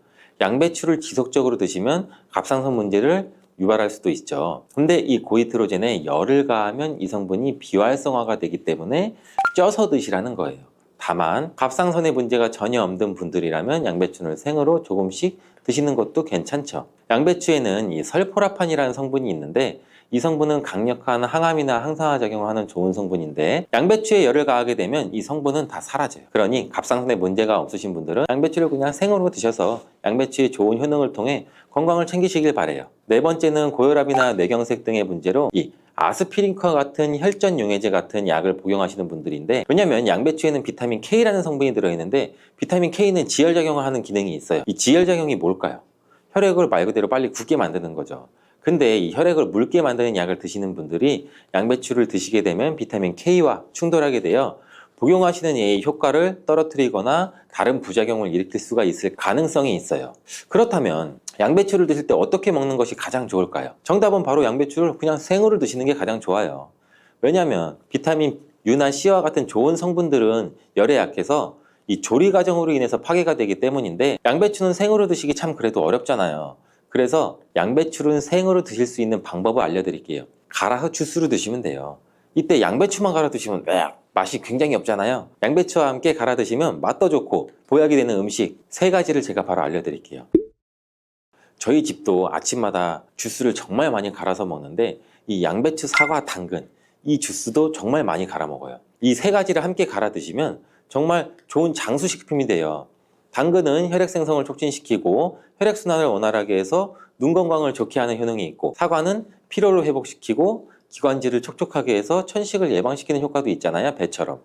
양배추를 지속적으로 드시면 갑상선 문제를 유발할 수도 있죠. 근데 이 고이트로젠에 열을 가하면 이 성분이 비활성화가 되기 때문에 쪄서 드시라는 거예요. 다만 갑상선에 문제가 전혀 없는 분들이라면 양배추를 생으로 조금씩 드시는 것도 괜찮죠. 양배추에는 이 설포라판이라는 성분이 있는데 이 성분은 강력한 항암이나 항산화 작용을 하는 좋은 성분인데 양배추에 열을 가하게 되면 이 성분은 다 사라져요. 그러니 갑상선에 문제가 없으신 분들은 양배추를 그냥 생으로 드셔서 양배추의 좋은 효능을 통해 건강을 챙기시길 바래요. 네 번째는 고혈압이나 뇌경색 등의 문제로 이 아스피린과 같은 혈전 용해제 같은 약을 복용하시는 분들인데, 왜냐면 양배추에는 비타민 K라는 성분이 들어있는데 비타민 K는 지혈작용을 하는 기능이 있어요. 이 지혈작용이 뭘까요? 혈액을 말 그대로 빨리 굳게 만드는 거죠. 근데 이 혈액을 묽게 만드는 약을 드시는 분들이 양배추를 드시게 되면 비타민 K와 충돌하게 되어 복용하시는 약의 효과를 떨어뜨리거나 다른 부작용을 일으킬 수가 있을 가능성이 있어요. 그렇다면 양배추를 드실 때 어떻게 먹는 것이 가장 좋을까요? 정답은 바로 양배추를 그냥 생으로 드시는 게 가장 좋아요. 왜냐하면 비타민 U나 C와 같은 좋은 성분들은 열에 약해서 이 조리 과정으로 인해서 파괴가 되기 때문인데 양배추는 생으로 드시기 참 그래도 어렵잖아요. 그래서 양배추를 생으로 드실 수 있는 방법을 알려드릴게요. 갈아서 주스로 드시면 돼요. 이때 양배추만 갈아 드시면 맛이 굉장히 없잖아요. 양배추와 함께 갈아 드시면 맛도 좋고 보약이 되는 음식 3가지를 제가 바로 알려드릴게요. 저희 집도 아침마다 주스를 정말 많이 갈아서 먹는데 이 양배추, 사과, 당근 이 주스도 정말 많이 갈아 먹어요. 이 3가지를 함께 갈아 드시면 정말 좋은 장수식품이 돼요. 당근은 혈액 생성을 촉진시키고 혈액순환을 원활하게 해서 눈 건강을 좋게 하는 효능이 있고, 사과는 피로를 회복시키고 기관지를 촉촉하게 해서 천식을 예방시키는 효과도 있잖아요. 배처럼.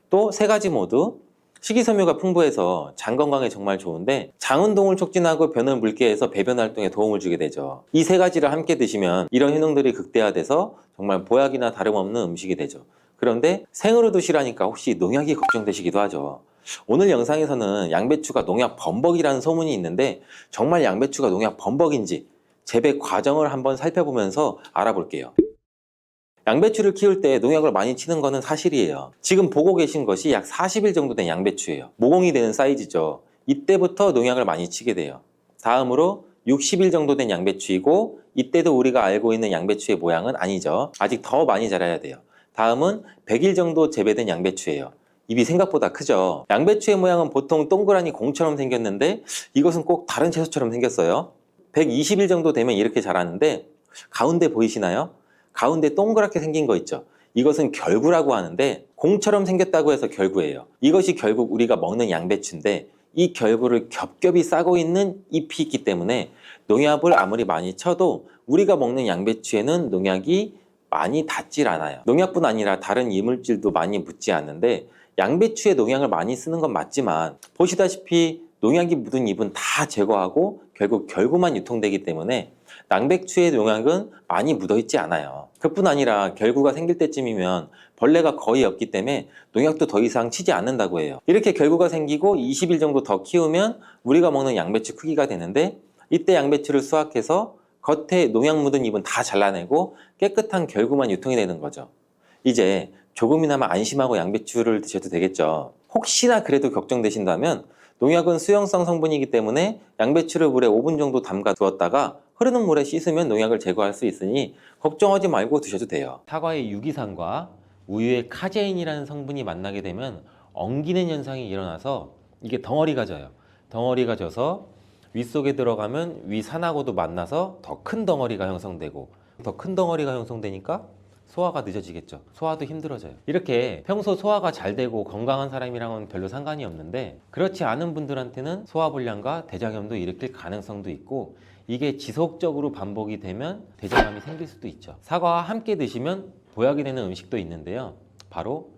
또 3가지 모두 식이섬유가 풍부해서 장 건강에 정말 좋은데 장 운동을 촉진하고 변을 묽게 해서 배변 활동에 도움을 주게 되죠. 이 3가지를 함께 드시면 이런 효능들이 극대화돼서 정말 보약이나 다름없는 음식이 되죠. 그런데 생으로 드시라니까 혹시 농약이 걱정되시기도 하죠. 오늘 영상에서는 양배추가 농약 범벅이라는 소문이 있는데 정말 양배추가 농약 범벅인지 재배 과정을 한번 살펴보면서 알아볼게요. 양배추를 키울 때 농약을 많이 치는 거는 사실이에요. 지금 보고 계신 것이 약 40일 정도 된 양배추예요. 모공이 되는 사이즈죠. 이때부터 농약을 많이 치게 돼요. 다음으로 60일 정도 된 양배추이고 이때도 우리가 알고 있는 양배추의 모양은 아니죠. 아직 더 많이 자라야 돼요. 다음은 100일 정도 재배된 양배추예요. 입이 생각보다 크죠. 양배추의 모양은 보통 동그라니 공처럼 생겼는데 이것은 꼭 다른 채소처럼 생겼어요. 120일 정도 되면 이렇게 자라는데 가운데 보이시나요? 가운데 동그랗게 생긴 거 있죠. 이것은 결구라고 하는데 공처럼 생겼다고 해서 결구예요. 이것이 결국 우리가 먹는 양배추인데 이 결구를 겹겹이 싸고 있는 잎이 있기 때문에 농약을 아무리 많이 쳐도 우리가 먹는 양배추에는 농약이 많이 닿질 않아요. 농약뿐 아니라 다른 이물질도 많이 묻지 않는데 양배추에 농약을 많이 쓰는 건 맞지만 보시다시피 농약이 묻은 잎은 다 제거하고 결국 결구만 유통되기 때문에 낭백추의 농약은 많이 묻어있지 않아요. 그뿐 아니라 결구가 생길 때쯤이면 벌레가 거의 없기 때문에 농약도 더 이상 치지 않는다고 해요. 이렇게 결구가 생기고 20일 정도 더 키우면 우리가 먹는 양배추 크기가 되는데, 이때 양배추를 수확해서 겉에 농약 묻은 잎은 다 잘라내고 깨끗한 결구만 유통이 되는 거죠. 이제 조금이나마 안심하고 양배추를 드셔도 되겠죠. 혹시나 그래도 걱정되신다면 농약은 수용성 성분이기 때문에 양배추를 물에 5분 정도 담가 두었다가 흐르는 물에 씻으면 농약을 제거할 수 있으니 걱정하지 말고 드셔도 돼요. 사과의 유기산과 우유의 카제인이라는 성분이 만나게 되면 엉기는 현상이 일어나서 이게 덩어리가 져요. 덩어리가 져서 위 속에 들어가면 위 산하고도 만나서 더 큰 덩어리가 형성되고, 더 큰 덩어리가 형성되니까 소화가 늦어지겠죠. 소화도 힘들어져요. 이렇게 평소 소화가 잘 되고 건강한 사람이랑은 별로 상관이 없는데, 그렇지 않은 분들한테는 소화불량과 대장염도 일으킬 가능성도 있고, 이게 지속적으로 반복이 되면 대장암이 생길 수도 있죠. 사과와 함께 드시면 보약이 되는 음식도 있는데요. 바로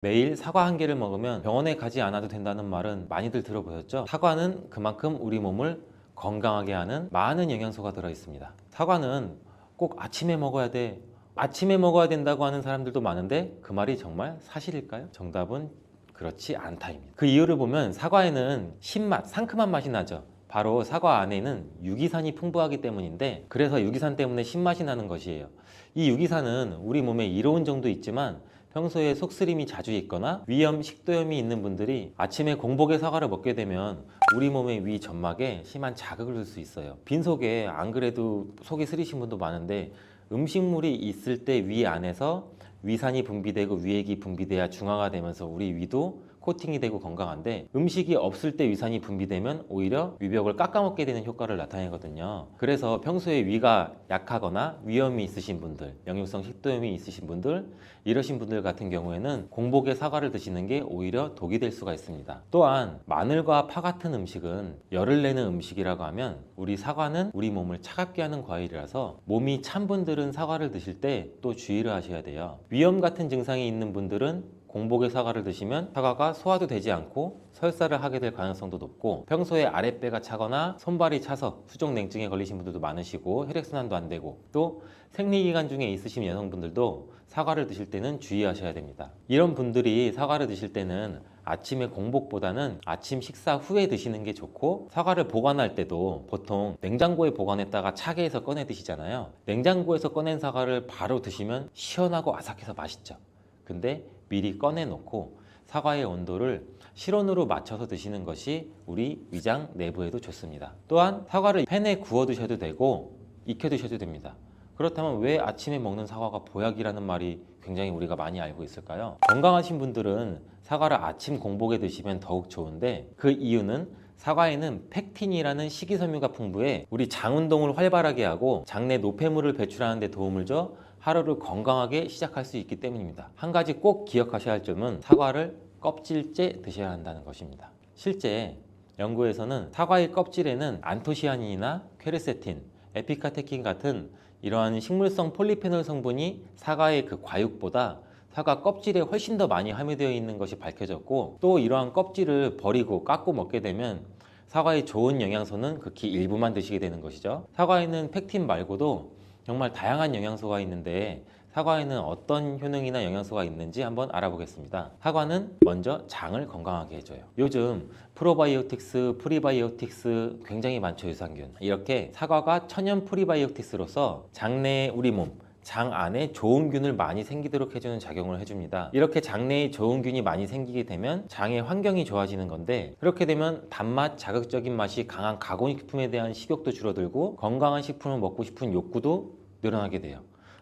매일 사과 한 개를 먹으면 병원에 가지 않아도 된다는 말은 많이들 들어보셨죠? 사과는 그만큼 우리 몸을 건강하게 하는 많은 영양소가 들어 있습니다. 사과는 꼭 아침에 먹어야 돼, 아침에 먹어야 된다고 하는 사람들도 많은데 그 말이 정말 사실일까요? 정답은 그렇지 않다입니다. 그 이유를 보면 사과에는 신맛, 상큼한 맛이 나죠. 바로 사과 안에는 유기산이 풍부하기 때문인데, 그래서 유기산 때문에 신맛이 나는 것이에요. 이 유기산은 우리 몸에 이로운 정도 있지만 평소에 속쓰림이 자주 있거나 위염, 식도염이 있는 분들이 아침에 공복에 사과를 먹게 되면 우리 몸의 위 점막에 심한 자극을 줄 수 있어요. 빈속에 안 그래도 속이 쓰리신 분도 많은데, 음식물이 있을 때 위 안에서 위산이 분비되고 위액이 분비돼야 중화가 되면서 우리 위도 코팅이 되고 건강한데, 음식이 없을 때 위산이 분비되면 오히려 위벽을 깎아먹게 되는 효과를 나타내거든요. 그래서 평소에 위가 약하거나 위염이 있으신 분들, 역류성 식도염이 있으신 분들, 이러신 분들 같은 경우에는 공복에 사과를 드시는 게 오히려 독이 될 수가 있습니다. 또한 마늘과 파 같은 음식은 열을 내는 음식이라고 하면, 우리 사과는 우리 몸을 차갑게 하는 과일이라서 몸이 찬 분들은 사과를 드실 때 또 주의를 하셔야 돼요. 위염 같은 증상이 있는 분들은 공복에 사과를 드시면 사과가 소화도 되지 않고 설사를 하게 될 가능성도 높고, 평소에 아랫배가 차거나 손발이 차서 수족냉증에 걸리신 분들도 많으시고 혈액순환도 안 되고, 또 생리기간 중에 있으신 여성분들도 사과를 드실 때는 주의하셔야 됩니다. 이런 분들이 사과를 드실 때는 아침에 공복보다는 아침 식사 후에 드시는 게 좋고, 사과를 보관할 때도 보통 냉장고에 보관했다가 차게 해서 꺼내 드시잖아요. 냉장고에서 꺼낸 사과를 바로 드시면 시원하고 아삭해서 맛있죠. 근데 미리 꺼내놓고 사과의 온도를 실온으로 맞춰서 드시는 것이 우리 위장 내부에도 좋습니다. 또한 사과를 팬에 구워 드셔도 되고 익혀 드셔도 됩니다. 그렇다면 왜 아침에 먹는 사과가 보약이라는 말이 굉장히 우리가 많이 알고 있을까요? 건강하신 분들은 사과를 아침 공복에 드시면 더욱 좋은데, 그 이유는 사과에는 펙틴이라는 식이섬유가 풍부해 우리 장 운동을 활발하게 하고 장내 노폐물을 배출하는 데 도움을 줘 하루를 건강하게 시작할 수 있기 때문입니다. 한 가지 꼭 기억하셔야 할 점은 사과를 껍질째 드셔야 한다는 것입니다. 실제 연구에서는 사과의 껍질에는 안토시아닌이나 퀘르세틴, 에피카테킨 같은 이러한 식물성 폴리페놀 성분이 사과의 그 과육보다 사과 껍질에 훨씬 더 많이 함유되어 있는 것이 밝혀졌고, 또 이러한 껍질을 버리고 깎고 먹게 되면 사과의 좋은 영양소는 극히 일부만 드시게 되는 것이죠. 사과에는 펙틴 말고도 정말 다양한 영양소가 있는데, 사과에는 어떤 효능이나 영양소가 있는지 한번 알아보겠습니다. 사과는 먼저 장을 건강하게 해줘요. 요즘 프로바이오틱스, 프리바이오틱스 굉장히 많죠, 유산균. 이렇게 사과가 천연 프리바이오틱스로서 장내 우리 몸, 장 안에 좋은 균을 많이 생기도록 해주는 작용을 해줍니다. 이렇게 장내에 좋은 균이 많이 생기게 되면 장의 환경이 좋아지는 건데, 그렇게 되면 단맛, 자극적인 맛이 강한 가공식품에 대한 식욕도 줄어들고 건강한 식품을 먹고 싶은 욕구도 늘어나게 돼요.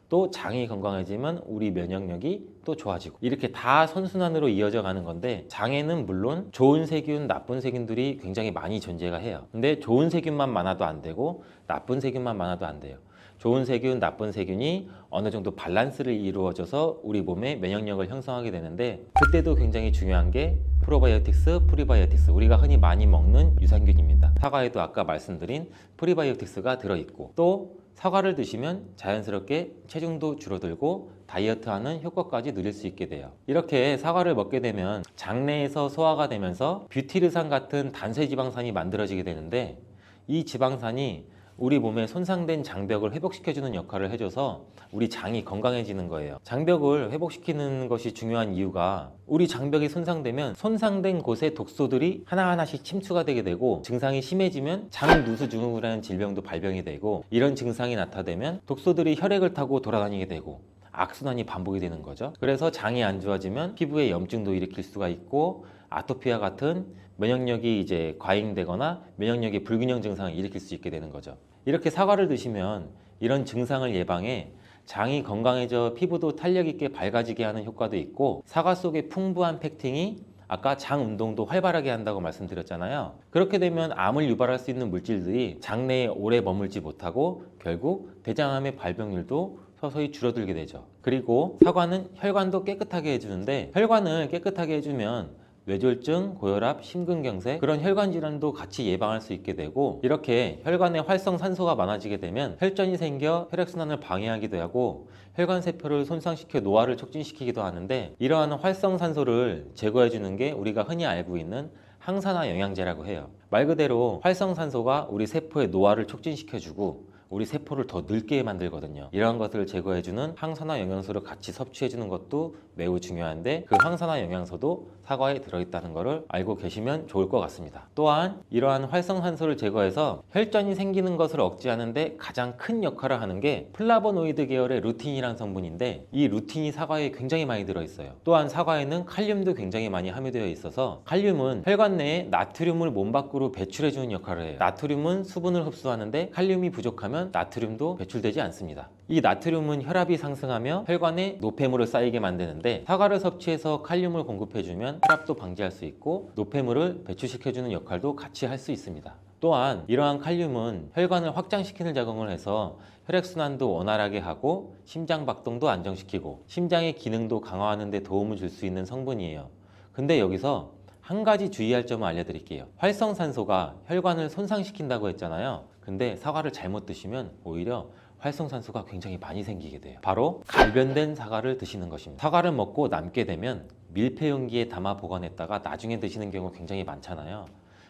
또 장이 건강해지면 우리 면역력이 또 좋아지고, 이렇게 다 선순환으로 이어져 가는 건데, 장에는 물론 좋은 세균, 나쁜 세균들이 굉장히 많이 존재가 해요. 근데 좋은 세균만 많아도 안 되고 나쁜 세균만 많아도 안 돼요. 좋은 세균, 나쁜 세균이 어느 정도 밸런스를 이루어져서 우리 몸의 면역력을 형성하게 되는데, 그때도 굉장히 중요한 게 프로바이오틱스, 프리바이오틱스, 우리가 흔히 많이 먹는 유산균입니다. 사과에도 아까 말씀드린 프리바이오틱스가 들어있고, 또 사과를 드시면 자연스럽게 체중도 줄어들고 다이어트하는 효과까지 누릴 수 있게 돼요. 이렇게 사과를 먹게 되면 장내에서 소화가 되면서 뷰티르산 같은 단쇄지방산이 만들어지게 되는데, 이 지방산이 우리 몸에 손상된 장벽을 회복시켜주는 역할을 해줘서 우리 장이 건강해지는 거예요. 장벽을 회복시키는 것이 중요한 이유가, 우리 장벽이 손상되면 손상된 곳에 독소들이 하나하나씩 침투가 되게 되고, 증상이 심해지면 장누수증후군이라는 질병도 발병이 되고, 이런 증상이 나타나면 독소들이 혈액을 타고 돌아다니게 되고 악순환이 반복이 되는 거죠. 그래서 장이 안 좋아지면 피부에 염증도 일으킬 수가 있고, 아토피와 같은 면역력이 이제 과잉되거나 면역력의 불균형 증상을 일으킬 수 있게 되는 거죠. 이렇게 사과를 드시면 이런 증상을 예방해 장이 건강해져 피부도 탄력 있게 밝아지게 하는 효과도 있고, 사과 속의 풍부한 펙틴이 아까 장 운동도 활발하게 한다고 말씀드렸잖아요. 그렇게 되면 암을 유발할 수 있는 물질들이 장내에 오래 머물지 못하고 결국 대장암의 발병률도 서서히 줄어들게 되죠. 그리고 사과는 혈관도 깨끗하게 해주는데, 혈관을 깨끗하게 해주면 뇌졸중, 고혈압, 심근경색, 그런 혈관 질환도 같이 예방할 수 있게 되고, 이렇게 혈관에 활성산소가 많아지게 되면 혈전이 생겨 혈액순환을 방해하기도 하고 혈관 세포를 손상시켜 노화를 촉진시키기도 하는데, 이러한 활성산소를 제거해 주는 게 우리가 흔히 알고 있는 항산화 영양제라고 해요. 말 그대로 활성산소가 우리 세포의 노화를 촉진시켜주고 우리 세포를 더 늙게 만들거든요. 이러한 것들을 제거해주는 항산화 영양소를 같이 섭취해주는 것도 매우 중요한데, 그 항산화 영양소도 사과에 들어있다는 것을 알고 계시면 좋을 것 같습니다. 또한 이러한 활성산소를 제거해서 혈전이 생기는 것을 억제하는데 가장 큰 역할을 하는 게 플라보노이드 계열의 루틴이라는 성분인데, 이 루틴이 사과에 굉장히 많이 들어있어요. 또한 사과에는 칼륨도 굉장히 많이 함유되어 있어서, 칼륨은 혈관 내에 나트륨을 몸 밖으로 배출해주는 역할을 해요. 나트륨은 수분을 흡수하는데 칼륨이 부족하면 나트륨도 배출되지 않습니다. 이 나트륨은 혈압이 상승하며 혈관에 노폐물을 쌓이게 만드는데, 사과를 섭취해서 칼륨을 공급해주면 혈압도 방지할 수 있고 노폐물을 배출시켜주는 역할도 같이 할 수 있습니다. 또한 이러한 칼륨은 혈관을 확장시키는 작용을 해서 혈액순환도 원활하게 하고 심장 박동도 안정시키고 심장의 기능도 강화하는 데 도움을 줄 수 있는 성분이에요. 근데 여기서 한 가지 주의할 점을 알려드릴게요. 활성산소가 혈관을 손상시킨다고 했잖아요. 근데 사과를 잘못 드시면 오히려 활성산소가 굉장히 많이 생기게 돼요. 바로 갈변된 사과를 드시는 것입니다. 사과를 먹고 남게 되면 밀폐 용기에 담아 보관했다가 나중에 드시는 경우 굉장히 많잖아요.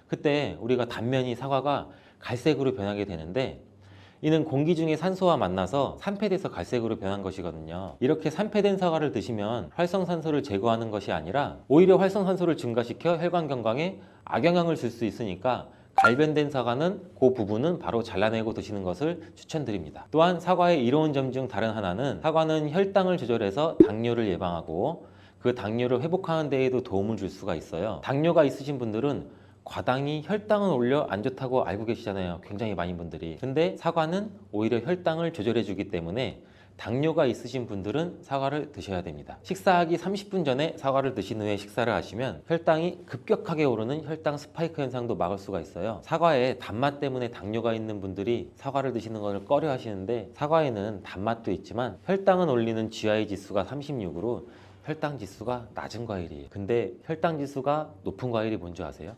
그때 우리가 단면이 사과가 갈색으로 변하게 되는데, 이는 공기 중에 산소와 만나서 산패돼서 갈색으로 변한 것이거든요. 이렇게 산패된 사과를 드시면 활성산소를 제거하는 것이 아니라 오히려 활성산소를 증가시켜 혈관 건강에 악영향을 줄 수 있으니까, 갈변된 사과는 그 부분은 바로 잘라내고 드시는 것을 추천드립니다. 또한 사과의 이로운 점 중 다른 하나는, 사과는 혈당을 조절해서 당뇨를 예방하고 그 당뇨를 회복하는 데에도 도움을 줄 수가 있어요. 당뇨가 있으신 분들은 과당이 혈당을 올려 안 좋다고 알고 계시잖아요. 굉장히 많은 분들이. 근데 사과는 오히려 혈당을 조절해 주기 때문에 당뇨가 있으신 분들은 사과를 드셔야 됩니다. 식사하기 30분 전에 사과를 드신 후에 식사를 하시면 혈당이 급격하게 오르는 혈당 스파이크 현상도 막을 수가 있어요. 사과에 단맛 때문에 당뇨가 있는 분들이 사과를 드시는 것을 꺼려 하시는데, 사과에는 단맛도 있지만 혈당은 올리는 GI 지수가 36으로 혈당 지수가 낮은 과일이에요. 근데 혈당 지수가 높은 과일이 뭔지 아세요?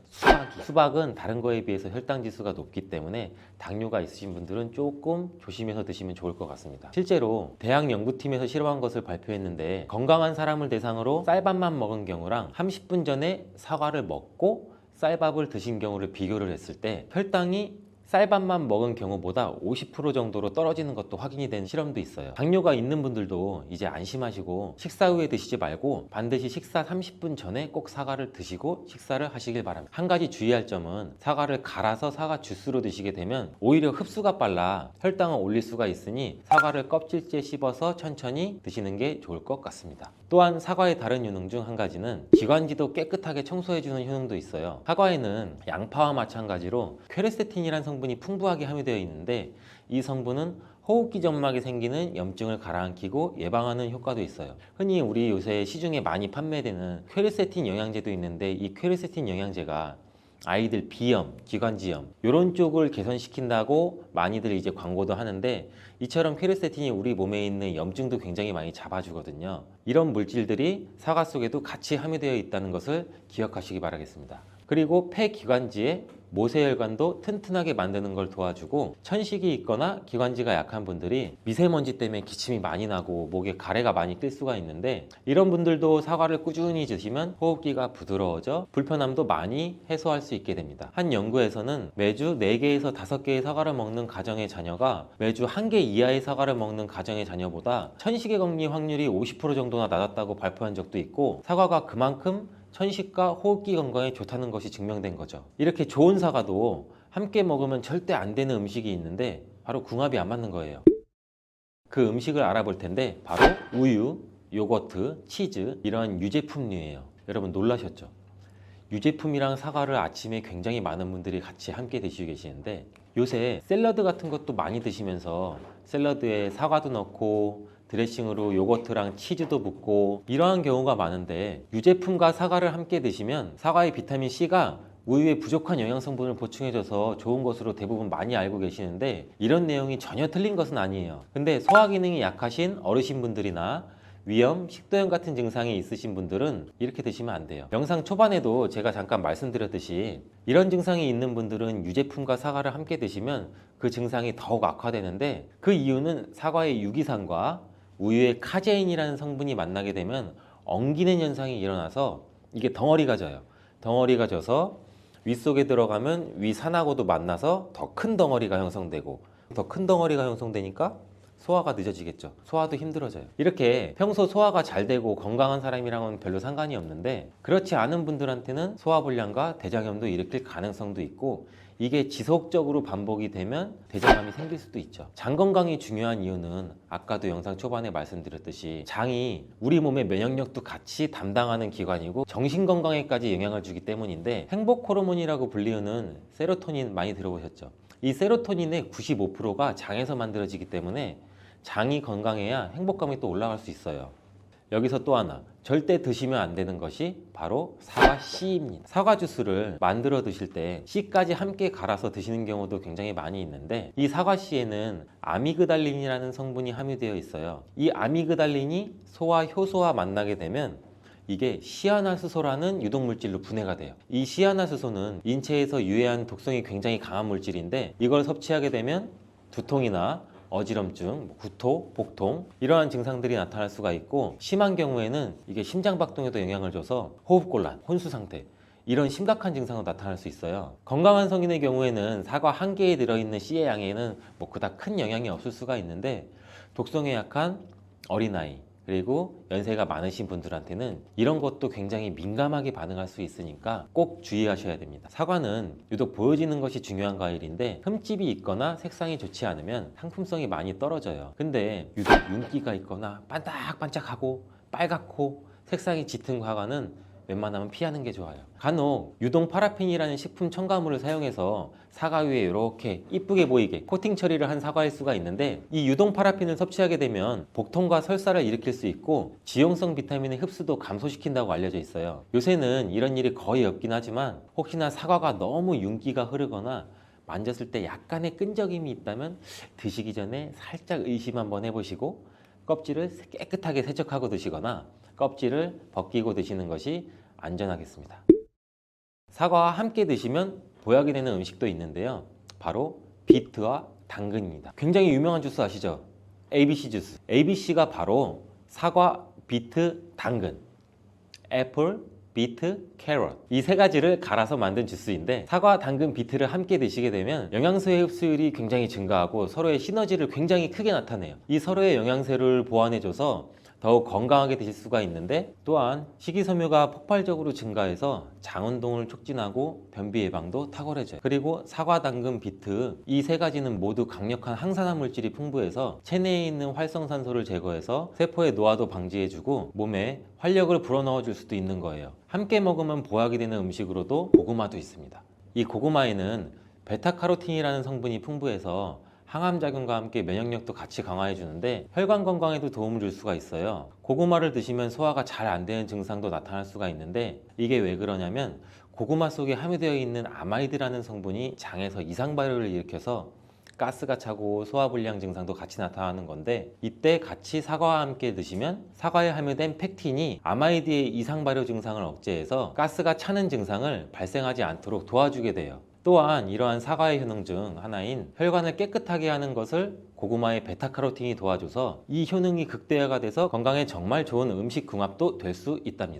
수박은 다른 거에 비해서 혈당 지수가 높기 때문에 당뇨가 있으신 분들은 조금 조심해서 드시면 좋을 것 같습니다. 실제로 대학 연구팀에서 실험한 것을 발표했는데, 건강한 사람을 대상으로 쌀밥만 먹은 경우랑 30분 전에 사과를 먹고 쌀밥을 드신 경우를 비교를 했을 때 혈당이 쌀밥만 먹은 경우보다 50% 정도로 떨어지는 것도 확인이 된 실험도 있어요. 당뇨가 있는 분들도 이제 안심하시고 식사 후에 드시지 말고 반드시 식사 30분 전에 꼭 사과를 드시고 식사를 하시길 바랍니다. 한 가지 주의할 점은, 사과를 갈아서 사과 주스로 드시게 되면 오히려 흡수가 빨라 혈당을 올릴 수가 있으니 사과를 껍질째 씹어서 천천히 드시는 게 좋을 것 같습니다. 또한 사과의 다른 효능 중 한 가지는 기관지도 깨끗하게 청소해주는 효능도 있어요. 사과에는 양파와 마찬가지로 퀘르세틴이라는 성분이 풍부하게 함유되어 있는데, 이 성분은 호흡기 점막에 생기는 염증을 가라앉히고 예방하는 효과도 있어요. 흔히 우리 요새 시중에 많이 판매되는 퀘르세틴 영양제도 있는데, 이 퀘르세틴 영양제가 아이들 비염, 기관지염 이런 쪽을 개선시킨다고 많이들 이제 광고도 하는데 이처럼 퀘르세틴이 우리 몸에 있는 염증도 굉장히 많이 잡아주거든요. 이런 물질들이 사과 속에도 같이 함유되어 있다는 것을 기억하시기 바라겠습니다. 그리고 폐기관지에 모세혈관도 튼튼하게 만드는 걸 도와주고 천식이 있거나 기관지가 약한 분들이 미세먼지 때문에 기침이 많이 나고 목에 가래가 많이 낄 수가 있는데 이런 분들도 사과를 꾸준히 드시면 호흡기가 부드러워져 불편함도 많이 해소할 수 있게 됩니다. 한 연구에서는 매주 4개에서 5개의 사과를 먹는 가정의 자녀가 매주 1개 이하의 사과를 먹는 가정의 자녀보다 천식에 걸릴 확률이 50% 정도나 낮았다고 발표한 적도 있고 사과가 그만큼 천식과 호흡기 건강에 좋다는 것이 증명된 거죠. 이렇게 좋은 사과도 함께 먹으면 절대 안 되는 음식이 있는데 바로 궁합이 안 맞는 거예요. 그 음식을 알아볼 텐데 바로 우유, 요거트, 치즈 이런 유제품류예요. 여러분 놀라셨죠? 유제품이랑 사과를 아침에 굉장히 많은 분들이 같이 함께 드시고 계시는데 요새 샐러드 같은 것도 많이 드시면서 샐러드에 사과도 넣고 드레싱으로 요거트랑 치즈도 붓고 이러한 경우가 많은데 유제품과 사과를 함께 드시면 사과의 비타민C가 우유에 부족한 영양 성분을 보충해줘서 좋은 것으로 대부분 많이 알고 계시는데 이런 내용이 전혀 틀린 것은 아니에요. 근데 소화 기능이 약하신 어르신분들이나 위염, 식도염 같은 증상이 있으신 분들은 이렇게 드시면 안 돼요. 영상 초반에도 제가 잠깐 말씀드렸듯이 이런 증상이 있는 분들은 유제품과 사과를 함께 드시면 그 증상이 더욱 악화되는데 그 이유는 사과의 유기산과 우유의 카제인이라는 성분이 만나게 되면 엉기는 현상이 일어나서 이게 덩어리가 져요. 덩어리가 져서 윗속에 들어가면 위산하고도 만나서 더 큰 덩어리가 형성되고 더 큰 덩어리가 형성되니까 소화가 늦어지겠죠. 소화도 힘들어져요. 이렇게 평소 소화가 잘 되고 건강한 사람이랑은 별로 상관이 없는데 그렇지 않은 분들한테는 소화불량과 대장염도 일으킬 가능성도 있고 이게 지속적으로 반복이 되면 대장암이 생길 수도 있죠. 장 건강이 중요한 이유는 아까도 영상 초반에 말씀드렸듯이 장이 우리 몸의 면역력도 같이 담당하는 기관이고 정신 건강에까지 영향을 주기 때문인데 행복 호르몬이라고 불리우는 세로토닌 많이 들어보셨죠? 이 세로토닌의 95%가 장에서 만들어지기 때문에 장이 건강해야 행복감이 또 올라갈 수 있어요. 여기서 또 하나 절대 드시면 안 되는 것이 바로 사과 씨입니다. 사과 주스를 만들어 드실 때 씨까지 함께 갈아서 드시는 경우도 굉장히 많이 있는데 이 사과 씨에는 아미그달린이라는 성분이 함유되어 있어요. 이 아미그달린이 소와 효소와 만나게 되면 이게 시아나수소라는 유독물질로 분해가 돼요. 이 시아나수소는 인체에서 유해한 독성이 굉장히 강한 물질인데 이걸 섭취하게 되면 두통이나 어지럼증, 구토, 복통 이러한 증상들이 나타날 수가 있고 심한 경우에는 이게 심장박동에도 영향을 줘서 호흡곤란, 혼수상태 이런 심각한 증상으로 나타날 수 있어요. 건강한 성인의 경우에는 사과 한 개에 들어있는 씨의 양에는 그닥 큰 영향이 없을 수가 있는데 독성에 약한 어린아이 그리고 연세가 많으신 분들한테는 이런 것도 굉장히 민감하게 반응할 수 있으니까 꼭 주의하셔야 됩니다. 사과는 유독 보여지는 것이 중요한 과일인데 흠집이 있거나 색상이 좋지 않으면 상품성이 많이 떨어져요. 근데 유독 윤기가 있거나 반짝반짝하고 빨갛고 색상이 짙은 사과는 웬만하면 피하는 게 좋아요. 간혹 유동 파라핀이라는 식품 첨가물을 사용해서 사과 위에 이렇게 이쁘게 보이게 코팅 처리를 한 사과일 수가 있는데 이 유동 파라핀을 섭취하게 되면 복통과 설사를 일으킬 수 있고 지용성 비타민의 흡수도 감소시킨다고 알려져 있어요. 요새는 이런 일이 거의 없긴 하지만 혹시나 사과가 너무 윤기가 흐르거나 만졌을 때 약간의 끈적임이 있다면 드시기 전에 살짝 의심 한번 해보시고 껍질을 깨끗하게 세척하고 드시거나 껍질을 벗기고 드시는 것이 안전하겠습니다. 사과와 함께 드시면 보약이 되는 음식도 있는데요. 바로 비트와 당근입니다. 굉장히 유명한 주스 아시죠? ABC 주스. ABC가 바로 사과, 비트, 당근. 애플, 비트, 캐럿 이 세 가지를 갈아서 만든 주스인데 사과, 당근, 비트를 함께 드시게 되면 영양소의 흡수율이 굉장히 증가하고 서로의 시너지를 굉장히 크게 나타내요. 이 서로의 영양소를 보완해줘서 더욱 건강하게 드실 수가 있는데 또한 식이섬유가 폭발적으로 증가해서 장운동을 촉진하고 변비 예방도 탁월해져요. 그리고 사과, 당근, 비트 이 세 가지는 모두 강력한 항산화 물질이 풍부해서 체내에 있는 활성산소를 제거해서 세포의 노화도 방지해주고 몸에 활력을 불어넣어 줄 수도 있는 거예요. 함께 먹으면 보약이 되는 음식으로도 고구마도 있습니다. 이 고구마에는 베타카로틴이라는 성분이 풍부해서 항암작용과 함께 면역력도 같이 강화해 주는데 혈관 건강에도 도움을 줄 수가 있어요. 고구마를 드시면 소화가 잘 안 되는 증상도 나타날 수가 있는데 이게 왜 그러냐면 고구마 속에 함유되어 있는 아마이드라는 성분이 장에서 이상 발효를 일으켜서 가스가 차고 소화불량 증상도 같이 나타나는 건데, 이때 같이 사과와 함께 드시면 사과에 함유된 펙틴이 아마이드의 이상 발효 증상을 억제해서 가스가 차는 증상을 발생하지 않도록 도와주게 돼요. 또한 이러한 사과의 효능 중 하나인 혈관을 깨끗하게 하는 것을 고구마의 베타카로틴이 도와줘서 이 효능이 극대화가 돼서 건강에 정말 좋은 음식 궁합도 될 수 있답니다.